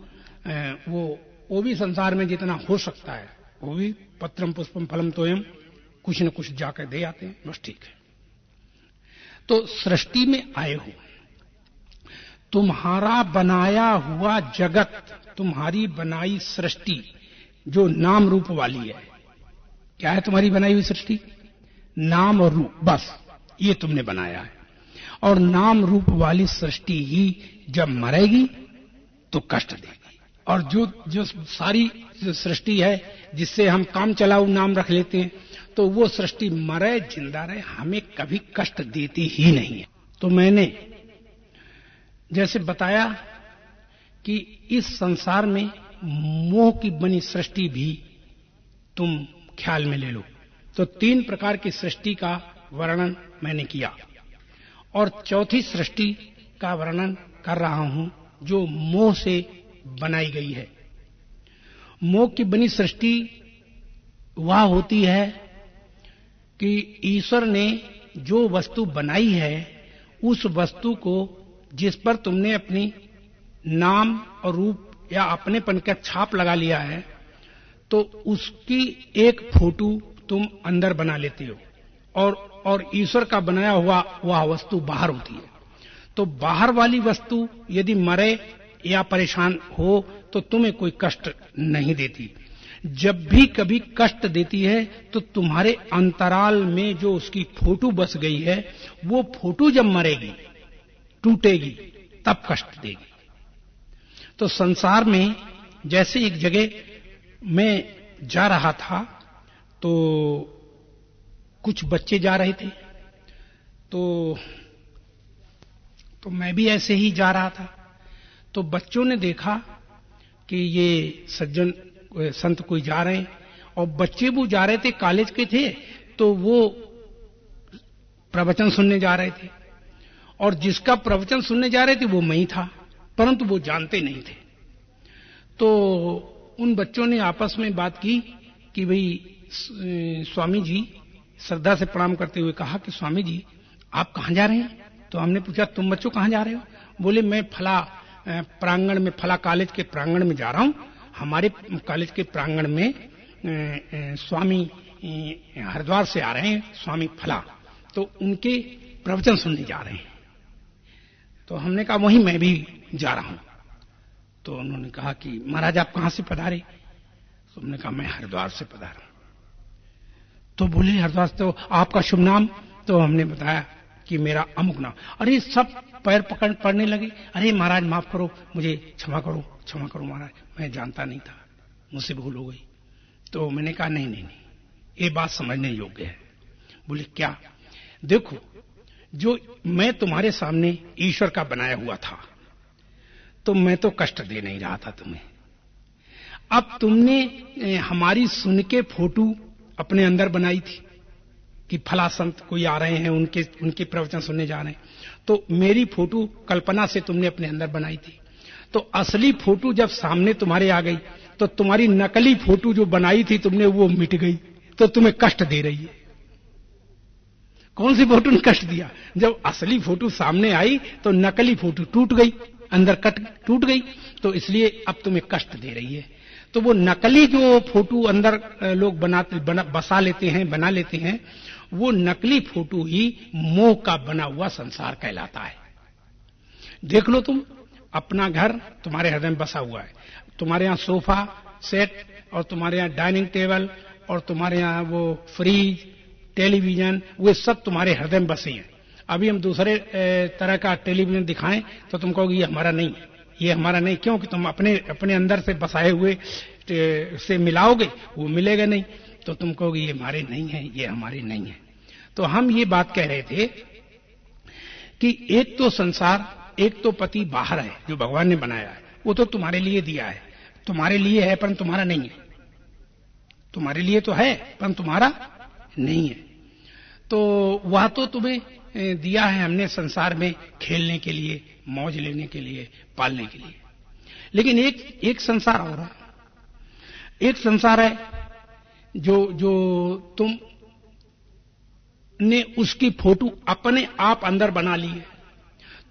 वो भी संसार में जितना हो सकता है वो भी पत्रम पुष्पम फलम तोयम कुछ न कुछ जाकर दे आते हैं, बस ठीक है। तो सृष्टि में आए हो, तुम्हारा बनाया हुआ जगत, तुम्हारी बनाई सृष्टि जो नाम रूप वाली है, क्या है तुम्हारी बनाई हुई सृष्टि? नाम और रूप, बस ये तुमने बनाया है। और नाम रूप वाली सृष्टि ही जब मरेगी तो कष्ट देगी। और जो सारी सृष्टि है जिससे हम काम चलाऊ नाम रख लेते हैं, तो वो सृष्टि मरे जिंदा रहे हमें कभी कष्ट देती ही नहीं है। तो मैंने जैसे बताया कि इस संसार में मोह की बनी सृष्टि भी तुम ख्याल में ले लो, तो 3 प्रकार की सृष्टि का वर्णन मैंने किया, और चौथी सृष्टि का वर्णन कर रहा हूं जो मोह से बनाई गई है। मोह की बनी सृष्टि वह होती है कि ईश्वर ने जो वस्तु बनाई है उस वस्तु को जिस पर तुमने अपनी नाम और रूप या अपनेपन का छाप लगा लिया है, तो उसकी एक फोटो तुम अंदर बना लेते हो, और ईश्वर का बनाया हुआ वह वस्तु बाहर होती है। तो बाहर वाली वस्तु यदि मरे या परेशान हो तो तुम्हें कोई कष्ट नहीं देती। जब भी कभी कष्ट देती है तो तुम्हारे अंतराल में जो उसकी फोटो बस गई है, वो फोटो जब मरेगी, टूटेगी, तब कष्ट देगी। तो संसार में जैसे एक जगह मैं जा रहा था, तो कुछ बच्चे जा रहे थे, तो मैं भी ऐसे ही जा रहा था। तो बच्चों ने देखा कि ये सज्जन संत कोई जा रहे हैं, और बच्चे वो जा रहे थे, कॉलेज के थे, तो वो प्रवचन सुनने जा रहे थे, और जिसका प्रवचन सुनने जा रहे थे वो मैं ही था, परंतु वो जानते नहीं थे। तो उन बच्चों ने आपस में बात की कि भाई स्वामी जी, श्रद्धा से प्रणाम करते हुए कहा कि स्वामी जी आप कहां जा रहे हैं? तो हमने पूछा तुम बच्चों कहां जा रहे हो? बोले मैं फला प्रांगण में, फला कॉलेज के प्रांगण में जा रहा हूं। हमारे कॉलेज के प्रांगण में स्वामी हरिद्वार से आ रहे हैं, स्वामी फला, तो उनके प्रवचन सुनने जा रहे हैं। तो हमने कहा वहीं मैं भी जा रहा हूं। तो उन्होंने कहा कि महाराज आप कहां से पधारे? तो हमने कहा मैं हरिद्वार से पधारा। तो बोले हरिद्वार, तो आपका शुभ नाम? तो हमने बताया कि मेरा अमुक नाम। अरे सब पैर पड़ने लगे, अरे महाराज माफ करो, मुझे क्षमा करो महाराज, मैं जानता नहीं था, मुझसे भूल हो गई। तो मैंने कहा नहीं, ये बात समझने योग्य है। बोले क्या? देखो, जो मैं तुम्हारे सामने ईश्वर का बनाया हुआ था, तो मैं तो कष्ट दे नहीं रहा था तुम्हें। अब तुमने हमारी सुन के फोटो अपने अंदर बनाई थी कि फला संत कोई आ रहे हैं, उनके प्रवचन सुनने जा रहे हैं, तो मेरी फोटो कल्पना से तुमने अपने अंदर बनाई थी। तो असली फोटो जब सामने तुम्हारे आ गई, तो तुम्हारी नकली फोटो जो बनाई थी तुमने, वो मिट गई, तो तुम्हें कष्ट दे रही है। कौन सी फोटो ने कष्ट दिया? जब असली फोटो सामने आई तो नकली फोटो टूट गई, अंदर टूट गई, तो इसलिए अब तुम्हें कष्ट दे रही है। तो वो नकली जो फोटो अंदर लोग बना लेते हैं, वो नकली फोटो ही मोह का बना हुआ संसार कहलाता है। देख लो, तुम अपना घर तुम्हारे हृदय में बसा हुआ है, तुम्हारे यहाँ सोफा सेट, और तुम्हारे यहाँ डाइनिंग टेबल, और तुम्हारे यहाँ वो फ्रिज, टेलीविजन, वे सब तुम्हारे हृदय में बसे हैं। अभी हम दूसरे तरह का टेलीविजन दिखाएं तो तुम कहोगे ये हमारा नहीं है, ये हमारा नहीं। क्यों कि तुम अपने अंदर से बसाए हुए से मिलाओगे, वो मिलेगा नहीं, तो तुम कहोगे ये हमारे नहीं है, ये हमारे नहीं है। तो हम ये बात कह रहे थे कि एक तो संसार, एक तो पति बाहर है जो भगवान ने बनाया है, वो तो तुम्हारे लिए दिया है, तुम्हारे लिए है पर तुम्हारा नहीं है। तुम्हारे लिए तो है पर तुम्हारा नहीं है। तो वह तो तुम्हें दिया है हमने संसार में खेलने के लिए, मौज लेने के लिए, पालने के लिए। लेकिन एक संसार और है, एक संसार है जो तुम ने उसकी फोटो अपने आप अंदर बना ली है।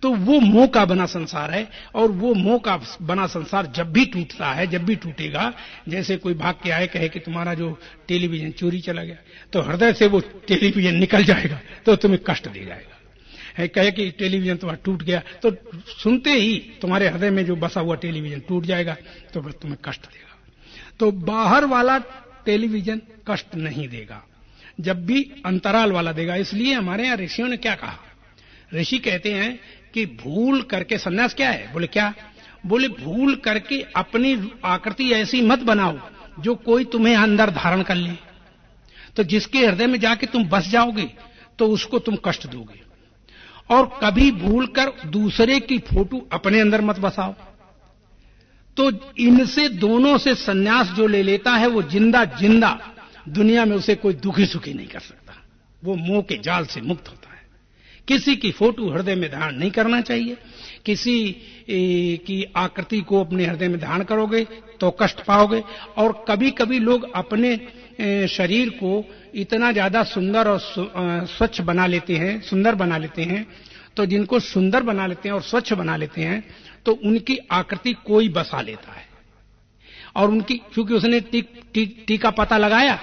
तो वो मोह का बना संसार है, और वो मोह का बना संसार जब भी टूटता है, जब भी टूटेगा, जैसे कोई भाग के आए कहे कि तुम्हारा जो टेलीविजन चोरी चला गया, तो हृदय से वो टेलीविजन निकल जाएगा तो तुम्हें कष्ट दे जाएगा। है कहे कि टेलीविजन तुम्हारा टूट गया, तो सुनते ही तुम्हारे हृदय में जो बसा हुआ टेलीविजन टूट जाएगा, तो फिर तुम्हें कष्ट देगा। तो बाहर वाला टेलीविजन कष्ट नहीं देगा, जब भी अंतराल वाला देगा। इसलिए हमारे यहाँ ऋषियों ने क्या कहा, ऋषि कहते हैं कि भूल करके, सन्यास क्या है, बोले क्या, बोले भूल करके अपनी आकृति ऐसी मत बनाओ जो कोई तुम्हें अंदर धारण कर ले। तो जिसके हृदय में जाके तुम बस जाओगे तो उसको तुम कष्ट दोगे। और कभी भूल कर दूसरे की फोटो अपने अंदर मत बसाओ। तो इनसे दोनों से सन्यास जो ले लेता है वो जिंदा जिंदा दुनिया में उसे कोई दुखी सुखी नहीं कर सकता, वो मोह के जाल से मुक्त होता है। किसी की फोटो हृदय में धारण नहीं करना चाहिए। किसी की आकृति को अपने हृदय में धारण करोगे तो कष्ट पाओगे। और कभी कभी लोग अपने शरीर को इतना ज्यादा सुंदर और स्वच्छ बना लेते हैं, सुंदर बना लेते हैं। तो जिनको सुंदर बना लेते हैं और स्वच्छ बना लेते हैं, तो उनकी आकृति कोई बसा लेता है। और उनकी, क्योंकि उसने टीका पता लगाया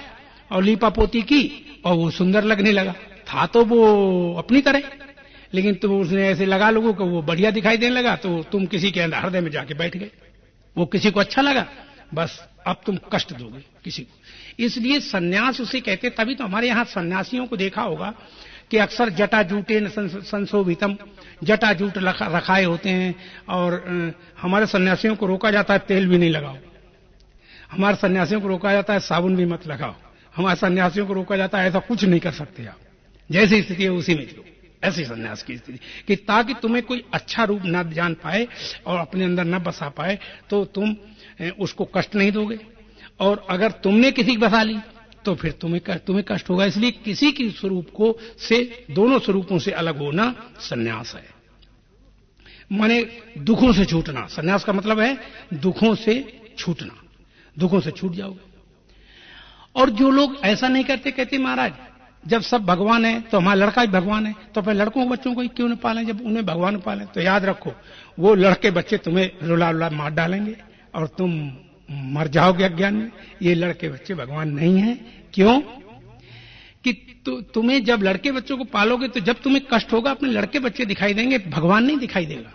और लीपापोती की और वो सुंदर लगने लगा। था तो वो अपनी तरह, लेकिन तुम उसने ऐसे लगा लोगों को वो बढ़िया दिखाई देने लगा, तो तुम किसी के अंदर हृदय में जाके बैठ गए। वो किसी को अच्छा लगा, बस अब तुम कष्ट दोगे किसी को। इसलिए सन्यास उसे कहते। तभी तो हमारे यहाँ सन्यासियों को देखा होगा कि अक्सर जटा जूटे संशोभितम, जटा जूट रखाए होते हैं। और हमारे सन्यासियों को रोका जाता है तेल भी नहीं लगाओ, हमारे सन्यासियों को रोका जाता है साबुन भी मत लगाओ, हमारे सन्यासियों को रोका जाता है ऐसा कुछ नहीं कर सकते आप, जैसी स्थिति है उसी में जियो। ऐसी सन्यास की स्थिति कि ताकि तुम्हें कोई अच्छा रूप न जान पाए और अपने अंदर न बसा पाए, तो तुम उसको कष्ट नहीं दोगे। और अगर तुमने किसी की बसा ली तो फिर तुम्हें कष्ट होगा। इसलिए किसी की स्वरूप को से, दोनों स्वरूपों से अलग होना सन्यास है। माने दुखों से छूटना। सन्यास का मतलब है दुखों से छूटना, दुखों से छूट जाओगे। और जो लोग ऐसा नहीं करते, कहते महाराज जब सब भगवान है तो हमारा लड़का भी भगवान है, तो फिर लड़कों के बच्चों को क्यों नहीं पालें जब उन्हें भगवान पालें। तो याद रखो, वो लड़के बच्चे तुम्हें रुला रुला मार डालेंगे और तुम मर जाओगे अज्ञान में। ये लड़के बच्चे भगवान नहीं है। क्यों कि तुम्हें जब लड़के बच्चों को पालोगे तो जब तुम्हें कष्ट होगा अपने लड़के बच्चे दिखाई देंगे, भगवान नहीं दिखाई देगा।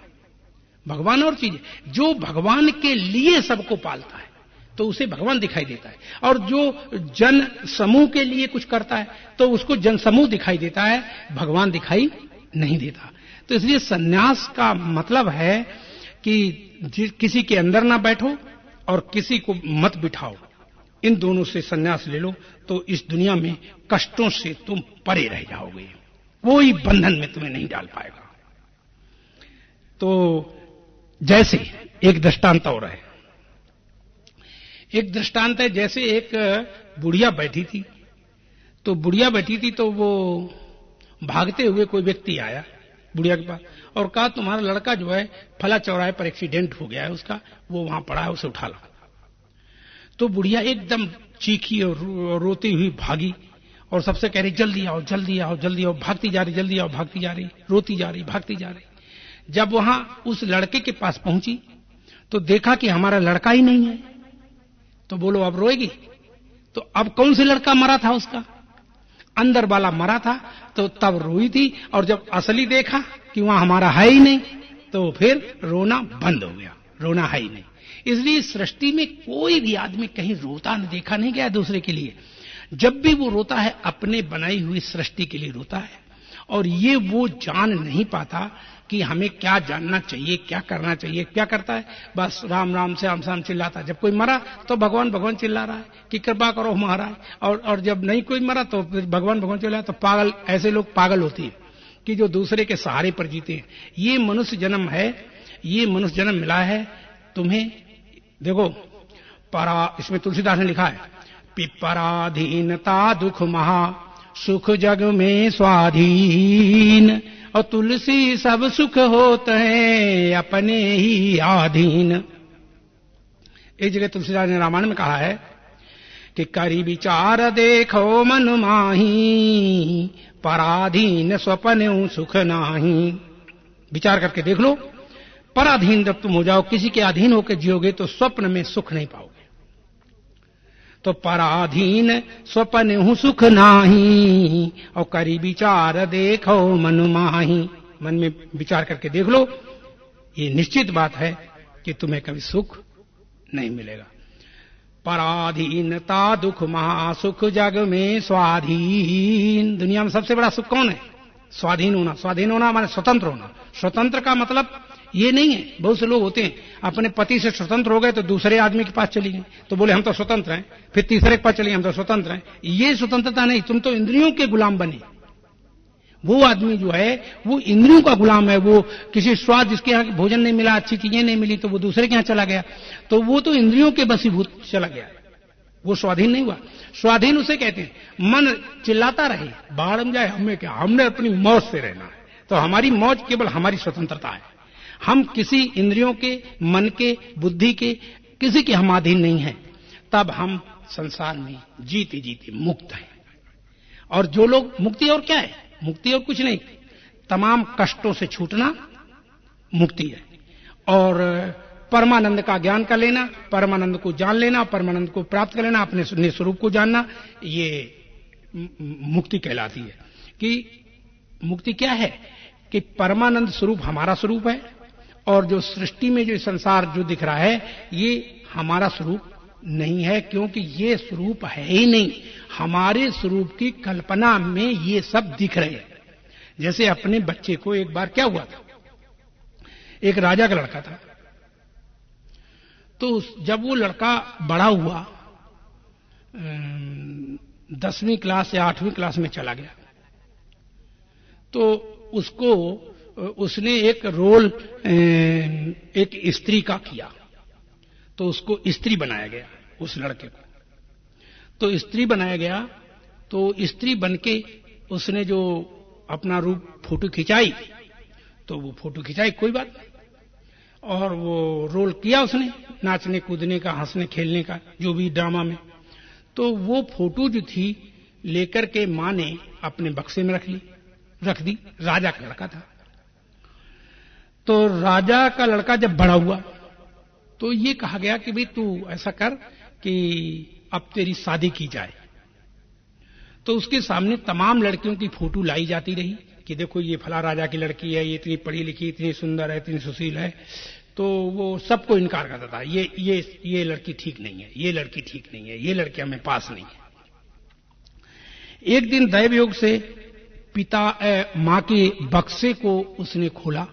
भगवान और चीज है। जो भगवान के लिए सबको पालता है तो उसे भगवान दिखाई देता है, और जो जन समूह के लिए कुछ करता है तो उसको जन समूह दिखाई देता है, भगवान दिखाई नहीं देता। तो इसलिए सन्यास का मतलब है कि किसी के अंदर ना बैठो और किसी को मत बिठाओ। इन दोनों से सन्यास ले लो तो इस दुनिया में कष्टों से तुम परे रह जाओगे, कोई बंधन में तुम्हें नहीं डाल पाएगा। तो जैसे एक दृष्टांत और है, एक दृष्टांत है। जैसे एक बुढ़िया बैठी थी, तो बुढ़िया बैठी थी तो वो भागते हुए कोई व्यक्ति आया बुढ़िया के पास और कहा तुम्हारा लड़का जो है फला चौराहे पर एक्सीडेंट हो गया है उसका, वो वहां पड़ा है, उसे उठा लो। तो बुढ़िया एकदम चीखी और रोती हुई भागी और सबसे कह रही जल्दी आओ जल्दी आओ जल्दी आओ, भागती जा रही, जल्दी आओ, भागती जा रही, रोती जा रही, भागती जा रही। जब वहां उस लड़के के पास पहुंची तो देखा कि हमारा लड़का ही नहीं है। तो बोलो अब रोएगी? तो अब कौन से लड़का मरा था उसका? अंदर वाला मरा था, तो तब रोई थी। और जब असली देखा कि वहां हमारा है ही नहीं तो फिर रोना बंद हो गया, रोना है ही नहीं। इसलिए सृष्टि में कोई भी आदमी कहीं रोता न देखा नहीं गया दूसरे के लिए। जब भी वो रोता है अपने बनाई हुई सृष्टि के लिए रोता है। और ये वो जान नहीं पाता कि हमें क्या जानना चाहिए, क्या करना चाहिए। क्या करता है, बस राम राम श्याम श्याम चिल्लाता है। जब कोई मरा तो भगवान भगवान चिल्ला रहा है कि कृपा करो महाराज, और जब नहीं कोई मरा तो फिर भगवान भगवान चिल्ला। तो पागल, ऐसे लोग पागल होते हैं कि जो दूसरे के सहारे पर जीते हैं। ये मनुष्य जन्म है, ये मनुष्य जन्म मिला है तुम्हें। देखो इसमें तुलसीदास ने लिखा है, पिपराधीनता दुख महा सुख जग में स्वाधीन, और तुलसी सब सुख होते हैं अपने ही आधीन। एक जगह तुलसीदास ने रामायण में कहा है कि करी विचार देखो मन माही, पराधीन स्वप्न सुख नाही। विचार करके देख लो, पराधीन जब तुम हो जाओ, किसी के अधीन होकर जियोगे तो स्वप्न में सुख नहीं पाओगे। तो पराधीन स्वप्न सुख नाही, और करी विचार देखो मन माही। मन में विचार करके देख लो, ये निश्चित बात है कि तुम्हें कभी सुख नहीं मिलेगा। पराधीनता दुख महासुख जग में स्वाधीन। दुनिया में सबसे बड़ा सुख कौन है? स्वाधीन होना। स्वाधीन होना माने स्वतंत्र होना। स्वतंत्र का मतलब ये नहीं है, बहुत से लोग होते हैं अपने पति से स्वतंत्र हो गए तो दूसरे आदमी के पास चली गए तो बोले हम तो स्वतंत्र हैं, फिर तीसरे के पास चले हम तो स्वतंत्र हैं। ये स्वतंत्रता नहीं, तुम तो इंद्रियों के गुलाम बने। वो आदमी जो है वो इंद्रियों का गुलाम है। वो किसी स्वाद, जिसके यहाँ भोजन नहीं मिला, अच्छी चीजें नहीं मिली तो वो दूसरे के यहाँ चला गया, तो वो तो इंद्रियों के बसीभूत चला गया, वो स्वाधीन नहीं हुआ। स्वाधीन उसे कहते हैं मन चिल्लाता रहे बाहर में जाए, हमें क्या, हमने अपनी मौज से रहना है। तो हमारी मौज केवल हमारी स्वतंत्रता है। हम किसी इंद्रियों के, मन के, बुद्धि के, किसी के हम अधीन नहीं हैं। तब हम संसार में जीते जीते मुक्त हैं। और जो लोग, मुक्ति और क्या है? मुक्ति और कुछ नहीं, तमाम कष्टों से छूटना मुक्ति है। और परमानंद का ज्ञान कर लेना, परमानंद को जान लेना, परमानंद को प्राप्त कर लेना, अपने स्वरूप को जानना, ये मुक्ति कहलाती है। कि मुक्ति क्या है? कि परमानंद स्वरूप हमारा स्वरूप है, और जो सृष्टि में जो संसार जो दिख रहा है ये हमारा स्वरूप नहीं है, क्योंकि ये स्वरूप है ही नहीं। हमारे स्वरूप की कल्पना में ये सब दिख रहे हैं। जैसे अपने बच्चे को एक बार क्या हुआ था, एक राजा का लड़का था, तो जब वो लड़का बड़ा हुआ, 10वीं क्लास या 8वीं क्लास में चला गया, तो उसने एक रोल एक स्त्री का किया, तो उसको स्त्री बनाया गया, उस लड़के को। तो स्त्री बनाया गया, तो स्त्री बनके उसने जो अपना रूप फोटो खिंचाई, तो वो फोटो खिंचाई, कोई बात नहीं, और वो रोल किया उसने, नाचने कूदने का, हंसने खेलने का, जो भी ड्रामा में। तो वो फोटो जो थी लेकर के मां ने अपने बक्से में रख दी। राजा का लड़का था। तो राजा का लड़का जब बड़ा हुआ तो ये कहा गया कि भाई तू ऐसा कर कि अब तेरी शादी की जाए। तो उसके सामने तमाम लड़कियों की फोटो लाई जाती रही कि देखो ये फला राजा की लड़की है, ये इतनी पढ़ी लिखी, इतनी सुंदर है, इतनी सुशील है। तो वो सबको इनकार करता था, ये लड़की ठीक नहीं है, ये लड़की ठीक नहीं है, ये लड़की हमें पास नहीं है। एक दिन दैवयोग से मां के बक्से को उसने खोला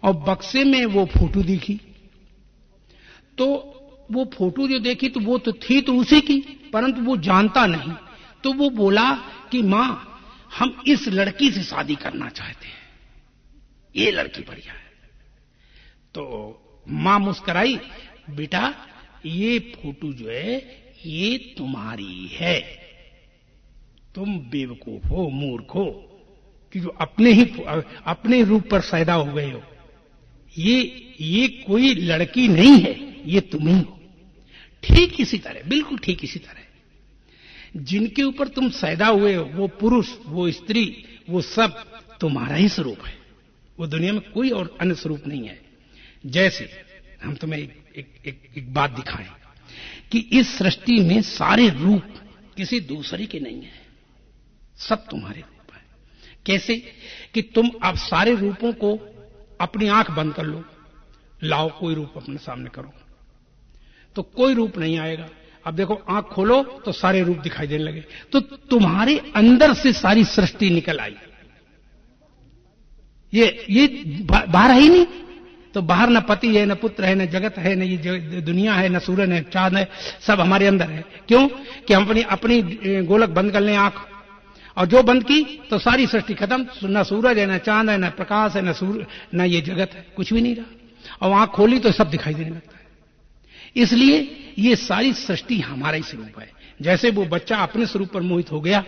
और बक्से में वो फोटो दिखी। तो वो फोटो जो देखी तो वो तो थी तो उसी की, परंतु वो जानता नहीं। तो वो बोला कि मां हम इस लड़की से शादी करना चाहते हैं, ये लड़की बढ़िया है। तो मां मुस्कुराई, बेटा ये फोटो जो है ये तुम्हारी है, तुम बेवकूफ हो, मूर्ख हो कि जो अपने रूप पर पैदा हो गए हो। ये कोई लड़की नहीं है, ये तुम ही हो। ठीक इसी तरह, बिल्कुल ठीक इसी तरह जिनके ऊपर तुम पैदा हुए हो, वो पुरुष, वो स्त्री, वो सब तुम्हारा ही स्वरूप है। वो दुनिया में कोई और अन्य स्वरूप नहीं है। जैसे हम तुम्हें एक बात दिखाएं कि इस सृष्टि में सारे रूप किसी दूसरे के नहीं है, सब तुम्हारे रूप है। कैसे कि तुम अब सारे रूपों को अपनी आंख बंद कर लो, लाओ कोई रूप अपने सामने करो तो कोई रूप नहीं आएगा। अब देखो आंख खोलो तो सारे रूप दिखाई देने लगे। तो तुम्हारे अंदर से सारी सृष्टि निकल आई। ये बाहर है ही नहीं। तो बाहर न पति है, न पुत्र है, न जगत है, न ये दुनिया है, न सूरज है, चांद है, सब हमारे अंदर है। क्यों कि हम अपनी गोलक बंद कर लें आंख, और जो बंद की तो सारी सृष्टि खत्म। न सूरज है, न चांद है, न प्रकाश है, न ये जगत है, कुछ भी नहीं रहा। और आंख खोली तो सब दिखाई देने लगता है। इसलिए ये सारी सृष्टि हमारा ही स्वरूप है। जैसे वो बच्चा अपने स्वरूप पर मोहित हो गया,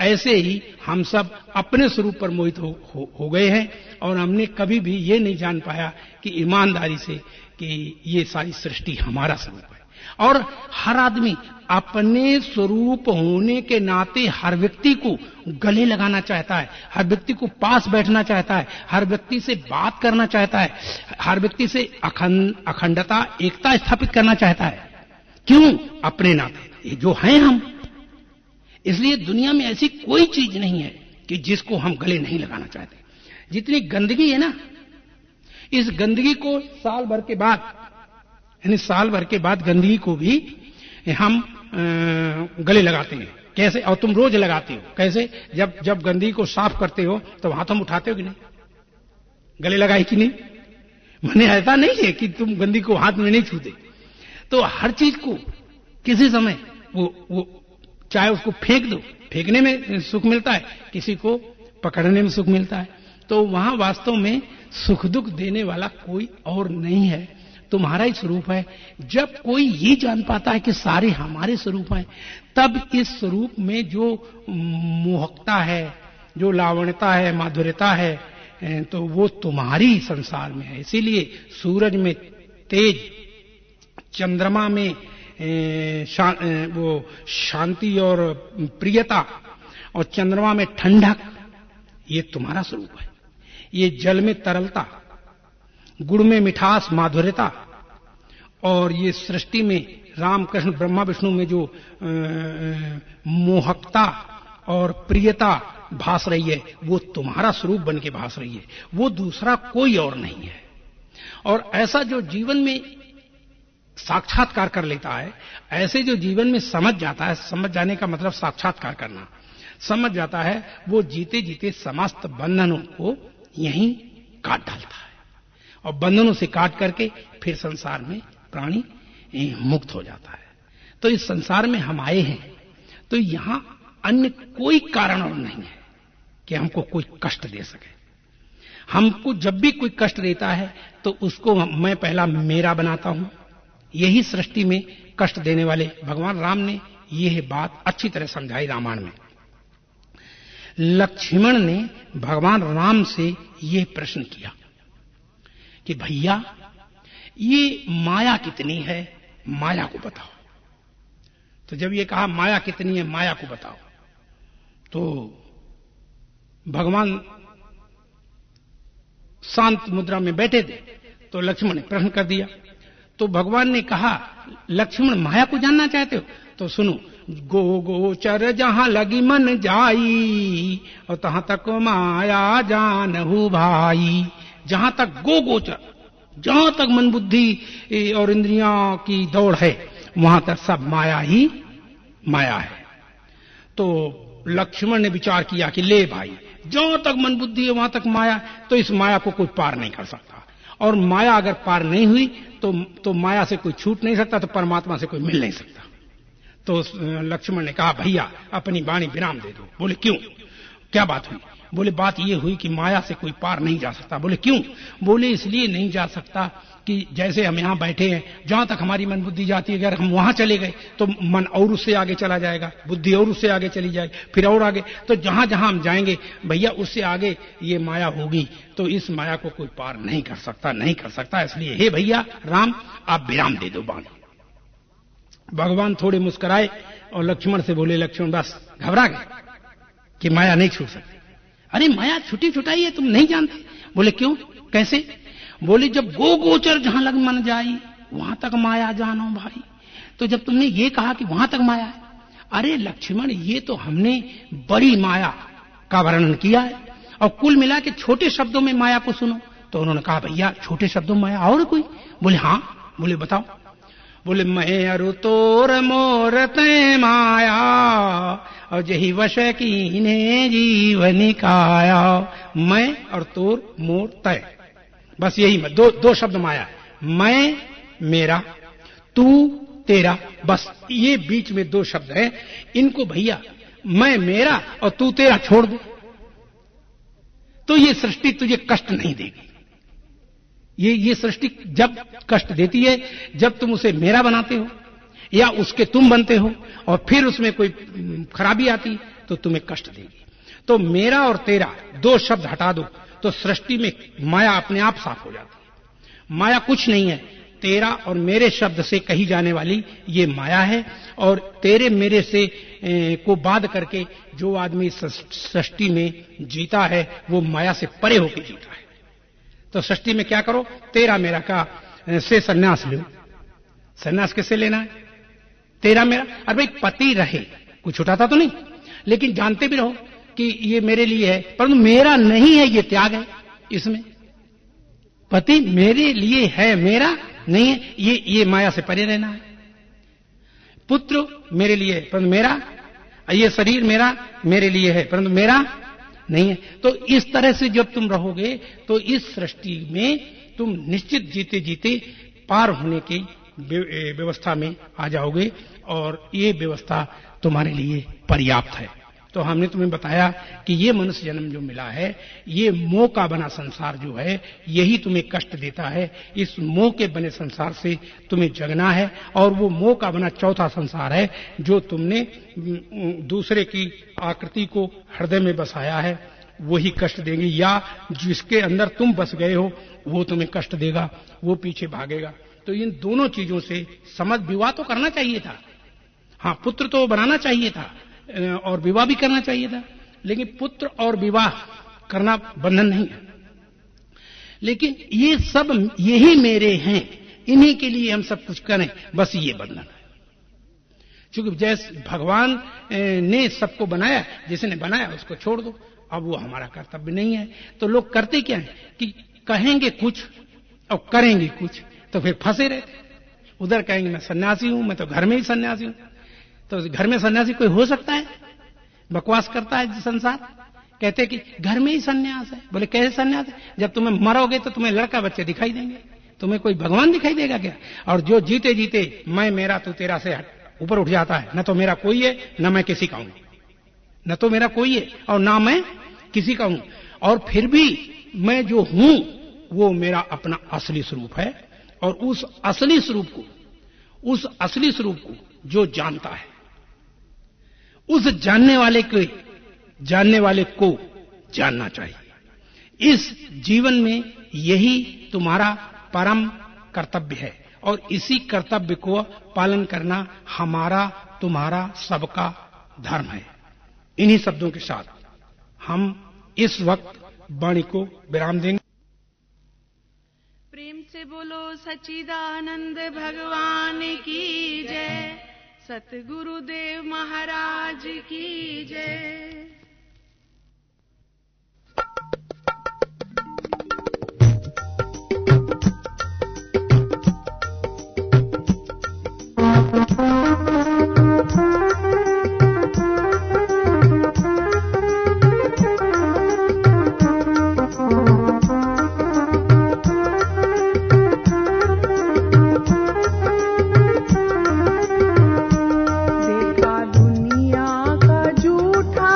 ऐसे ही हम सब अपने स्वरूप पर मोहित हो गए हैं, और हमने कभी भी ये नहीं जान पाया कि ईमानदारी से कि ये सारी सृष्टि हमारा स्वरूप है। और हर आदमी अपने स्वरूप होने के नाते हर व्यक्ति को गले लगाना चाहता है, हर व्यक्ति को पास बैठना चाहता है, हर व्यक्ति से बात करना चाहता है, हर व्यक्ति से अखंडता, एकता स्थापित करना चाहता है। क्यों? अपने नाते, ये जो हैं हम। इसलिए दुनिया में ऐसी कोई चीज नहीं है कि जिसको हम गले नहीं लगाना चाहते। जितनी गंदगी है ना, इस गंदगी को साल भर के बाद, यानी साल भर के बाद गंदगी को भी हम गले लगाते हैं। कैसे? और तुम रोज लगाते हो। कैसे? जब गंदगी को साफ करते हो तो हाथ हम उठाते हो कि नहीं? गले लगाए कि नहीं? मैंने ऐसा नहीं है कि तुम गंदगी को हाथ में नहीं छूते। तो हर चीज को किसी समय वो चाहे उसको फेंक दो, फेंकने में सुख मिलता है, किसी को पकड़ने में सुख मिलता है। तो वहां वास्तव में सुख दुख देने वाला कोई और नहीं है, तुम्हारा ही स्वरूप है। जब कोई ये जान पाता है कि सारे हमारे स्वरूप हैं, तब इस स्वरूप में जो मोहकता है, जो लावण्यता है, माधुर्यता है, तो वो तुम्हारी संसार में है। इसीलिए सूरज में तेज, चंद्रमा में वो शांति और प्रियता, और चंद्रमा में ठंडक, ये तुम्हारा स्वरूप है। ये जल में तरलता, गुड़ में मिठास, माधुर्यता, और ये सृष्टि में राम कृष्ण ब्रह्मा विष्णु में जो मोहकता और प्रियता भास रही है, वो तुम्हारा स्वरूप बन के भास रही है। वो दूसरा कोई और नहीं है। और ऐसा जो जीवन में साक्षात्कार कर लेता है, ऐसे जो जीवन में समझ जाता है, समझ जाने का मतलब साक्षात्कार करना, समझ जाता है, वो जीते जीते समस्त बंधनों को यहीं काट डालता है, और बंधनों से काट करके फिर संसार में प्राणी मुक्त हो जाता है। तो इस संसार में हम आए हैं, तो यहां अन्य कोई कारण और नहीं है कि हमको कोई कष्ट दे सके। हमको जब भी कोई कष्ट देता है तो उसको मैं पहला मेरा बनाता हूं। यही सृष्टि में कष्ट देने वाले भगवान राम ने यह बात अच्छी तरह समझाई रामायण में। लक्ष्मण ने भगवान राम से यह प्रश्न किया कि भैया, ये माया कितनी है, माया को बताओ। तो जब ये कहा माया कितनी है, माया को बताओ, तो भगवान शांत मुद्रा में बैठे थे। तो लक्ष्मण ने प्रश्न कर दिया। तो भगवान ने कहा, लक्ष्मण माया को जानना चाहते हो तो सुनो, गो गोचर जहां लगी मन जाई, और तहां तक माया जानहु भाई। जहां तक गो गोचर, जहां तक मन बुद्धि और इंद्रियों की दौड़ है, वहां तक सब माया ही माया है। तो लक्ष्मण ने विचार किया कि ले भाई, जहां तक मन बुद्धि है वहां तक माया, तो इस माया को कोई पार नहीं कर सकता। और माया अगर पार नहीं हुई तो माया से कोई छूट नहीं सकता, तो परमात्मा से कोई मिल नहीं सकता। तो लक्ष्मण ने कहा, भैया अपनी वाणी विराम दे दो। बोले क्यों, क्या बात हुई? बोले बात ये हुई कि माया से कोई पार नहीं जा सकता। बोले क्यों? बोले इसलिए नहीं जा सकता कि जैसे हम यहां बैठे हैं, जहां तक हमारी मन बुद्धि जाती है, अगर हम वहां चले गए तो मन और उससे आगे चला जाएगा, बुद्धि और उससे आगे चली जाएगी, फिर और आगे, तो जहां जहां हम जाएंगे भैया उससे आगे ये माया होगी। तो इस माया को कोई पार नहीं कर सकता, नहीं कर सकता। इसलिए हे भैया राम, आप विराम दे दो वाणी। भगवान थोड़े मुस्कुराए और लक्ष्मण से बोले, लक्ष्मण बस घबरा गए कि माया नहीं छूट सकती। अरे माया छुटी छुटाई है, तुम नहीं जानते? बोले क्यों, कैसे? बोले जब गो गोचर जहां लग मन जाई, वहां तक माया जानो भाई। तो जब तुमने ये कहा कि वहां तक माया है, अरे लक्ष्मण ये तो हमने बड़ी माया का वर्णन किया है, और कुल मिला के छोटे शब्दों में माया को सुनो। तो उन्होंने कहा, भैया छोटे शब्दों में माया और कोई? बोले हाँ। बोले बताओ। बोले मैं अरु तोर मोर ते माया, और जही वश कीने जीवन काया। मैं और तोर मोर तय, बस यही दो शब्द माया है। मैं मेरा, तू तेरा, बस ये बीच में दो शब्द हैं। इनको भैया मैं मेरा और तू तेरा छोड़ दे तो ये सृष्टि तुझे कष्ट नहीं देगी। ये सृष्टि जब कष्ट देती है जब तुम उसे मेरा बनाते हो या उसके तुम बनते हो और फिर उसमें कोई खराबी आती तो तुम्हें कष्ट देगी। तो मेरा और तेरा दो शब्द हटा दो तो सृष्टि में माया अपने आप साफ हो जाती है। माया कुछ नहीं है, तेरा और मेरे शब्द से कही जाने वाली ये माया है। और तेरे मेरे से को बाध करके जो आदमी सृष्टि में जीता है वो माया से परे होकर जीता है। तो सृष्टि में क्या करो, तेरा मेरा का से सन्यास लो। सन्यास किससे लेना है? तेरा मेरा। अरे भाई पति रहे, कुछ उठाता तो नहीं, लेकिन जानते भी रहो कि ये मेरे लिए है, परंतु मेरा नहीं है, ये त्याग है इसमें। पति मेरे लिए है, मेरा नहीं है, ये माया से परे रहना है। पुत्र मेरे लिए है परंतु मेरा, ये शरीर मेरे लिए है परंतु मेरा नहीं है। तो इस तरह से जब तुम रहोगे तो इस सृष्टि में तुम निश्चित जीते जीते पार होने की व्यवस्था में आ जाओगे और ये व्यवस्था तुम्हारे लिए पर्याप्त है। तो हमने तुम्हें बताया कि ये मनुष्य जन्म जो मिला है, ये मोह का बना संसार जो है, यही तुम्हें कष्ट देता है। इस मोह के बने संसार से तुम्हें जगना है और वो मोह का बना चौथा संसार है जो तुमने दूसरे की आकृति को हृदय में बसाया है, वही कष्ट देंगे, या जिसके अंदर तुम बस गए हो वो तुम्हें कष्ट देगा, वो पीछे भागेगा। तो इन दोनों चीजों से समझ, विवाह तो करना चाहिए था, हाँ पुत्र तो बनाना चाहिए था और विवाह भी करना चाहिए था, लेकिन पुत्र और विवाह करना बंधन नहीं है। लेकिन ये सब यही मेरे हैं, इन्हीं के लिए हम सब कुछ करें, बस ये बंधन है। क्योंकि जैसे भगवान ने सबको बनाया, जिसने बनाया उसको छोड़ दो, अब वो हमारा कर्तव्य नहीं है। तो लोग करते क्या है कि कहेंगे कुछ और करेंगे कुछ, तो फिर फंसे रहते। उधर कहेंगे मैं सन्यासी हूं, मैं तो घर में ही सन्यासी हूं। तो घर में सन्यासी कोई हो सकता है? बकवास करता है संसार, कहते कि घर में ही सन्यास है। बोले कैसे सन्यास है? जब तुम्हें मरोगे तो तुम्हें लड़का बच्चे दिखाई देंगे, तुम्हें कोई भगवान दिखाई देगा क्या? और जो जीते जीते मैं मेरा तू तेरा से ऊपर उठ जाता है, न तो मेरा कोई है न मैं किसी का हूं, न तो मेरा कोई है और ना मैं किसी का हूं, और फिर भी मैं जो हूं वो मेरा अपना असली स्वरूप है। और उस असली स्वरूप को जो जानता है, उस जानने वाले को जानना चाहिए। इस जीवन में यही तुम्हारा परम कर्तव्य है और इसी कर्तव्य को पालन करना हमारा, तुम्हारा, सबका धर्म है। इन्हीं शब्दों के साथ हम इस वक्त वाणी को विराम देंगे। प्रेम से बोलो सच्चिदानंद भगवान की जय, सतगुरुदेव महाराज की जय। देखा दुनिया का झूठा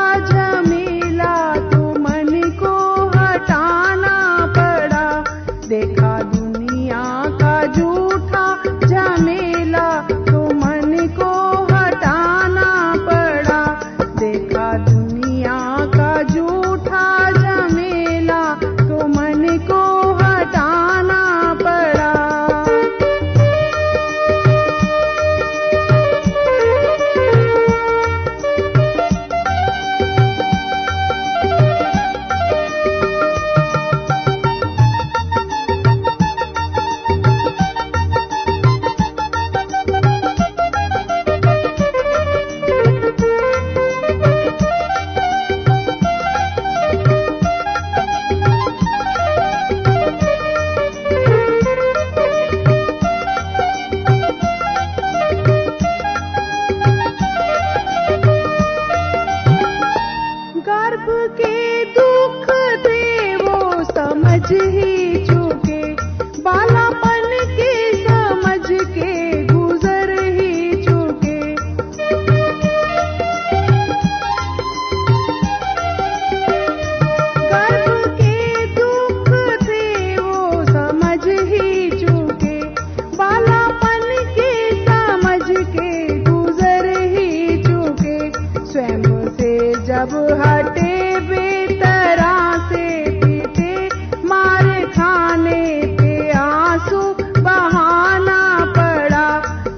ही चूके, बालापन की समझ के गुजर ही चूके। गर्भ के दुख थे वो समझ ही चूके, बालापन की समझ के गुजर ही चूके। स्वयं से जब हटे बेतरा से पीटे, मार खाने पे आंसू बहाना पड़ा।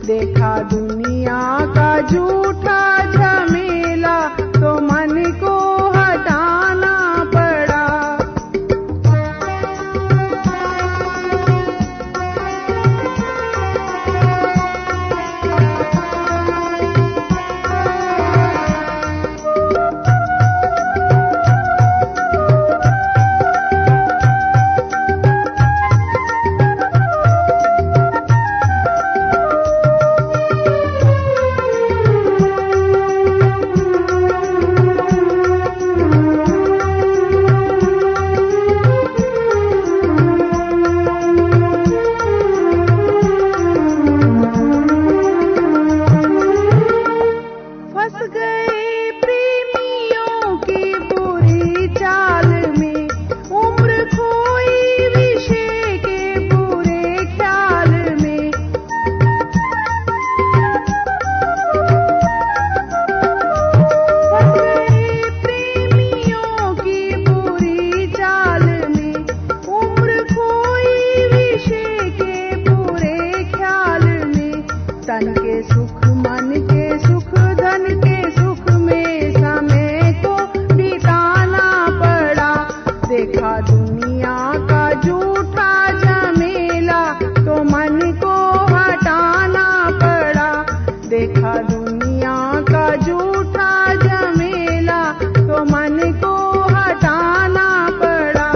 देखा दुनिया का झूठा झमेला तो मन को हटाना पड़ा। फंस गए प्रेमियों की बुरी चाल में, उम्र खोई विषय के बुरे ख्याल में। फंस गए प्रेमियों की बुरी चाल में, उम्र खोई विषय के बुरे ख्याल में। तन के सुख, मन के सुख, धन के सुख में समय को बिताना पड़ा। देखा दुनिया का झूठा झमेला तो मन को हटाना पड़ा। देखा दुनिया का झूठा झमेला तो मन को हटाना पड़ा।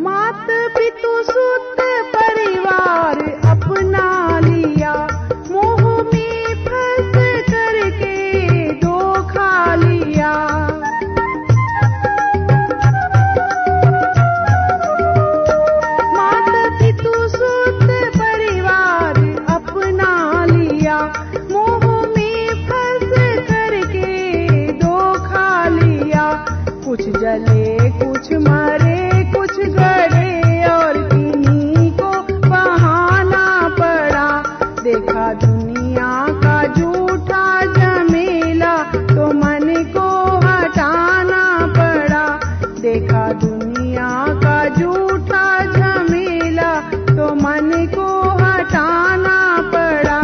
मात पितु सुत परिवार अपना लिया, मोह में फंस करके धोखा लिया। मात पितु सुत परिवार अपना लिया, मोह में फंस करके धोखा लिया। कुछ जले कुछ मरे, कुछ गड़े और किन्हीं को बहाना पड़ा। देखा दुनिया का झूठा झमेला तो मन को हटाना पड़ा। देखा दुनिया का झूठा झमेला तो मन को हटाना पड़ा।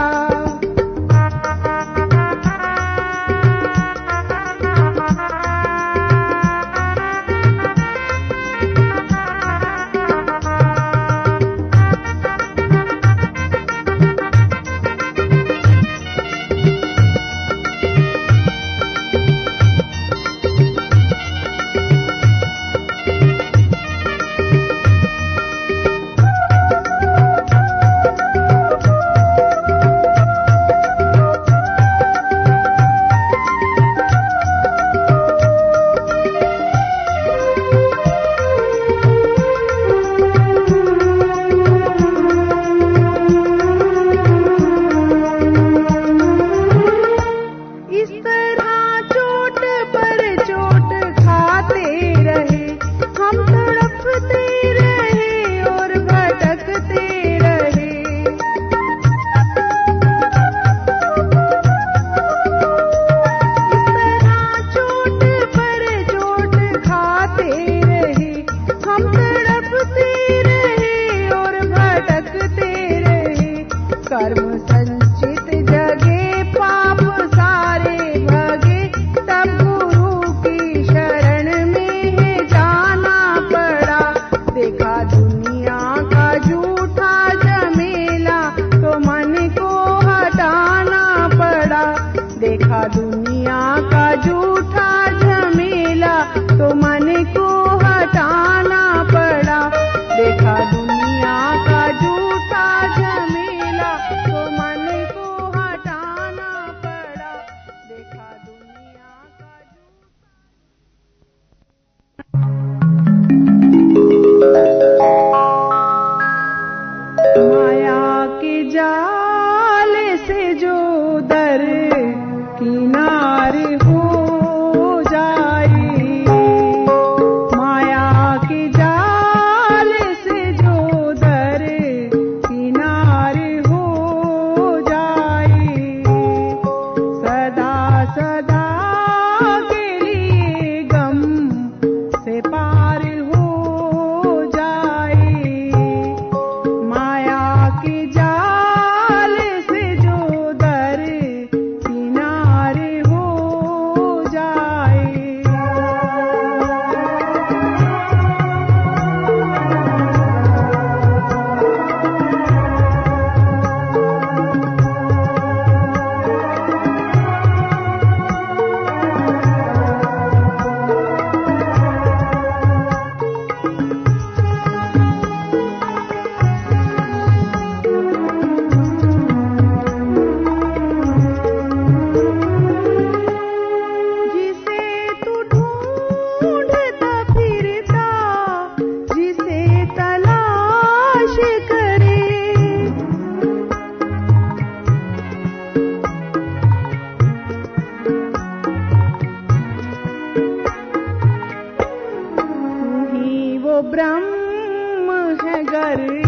ब्रह्म है गर्भ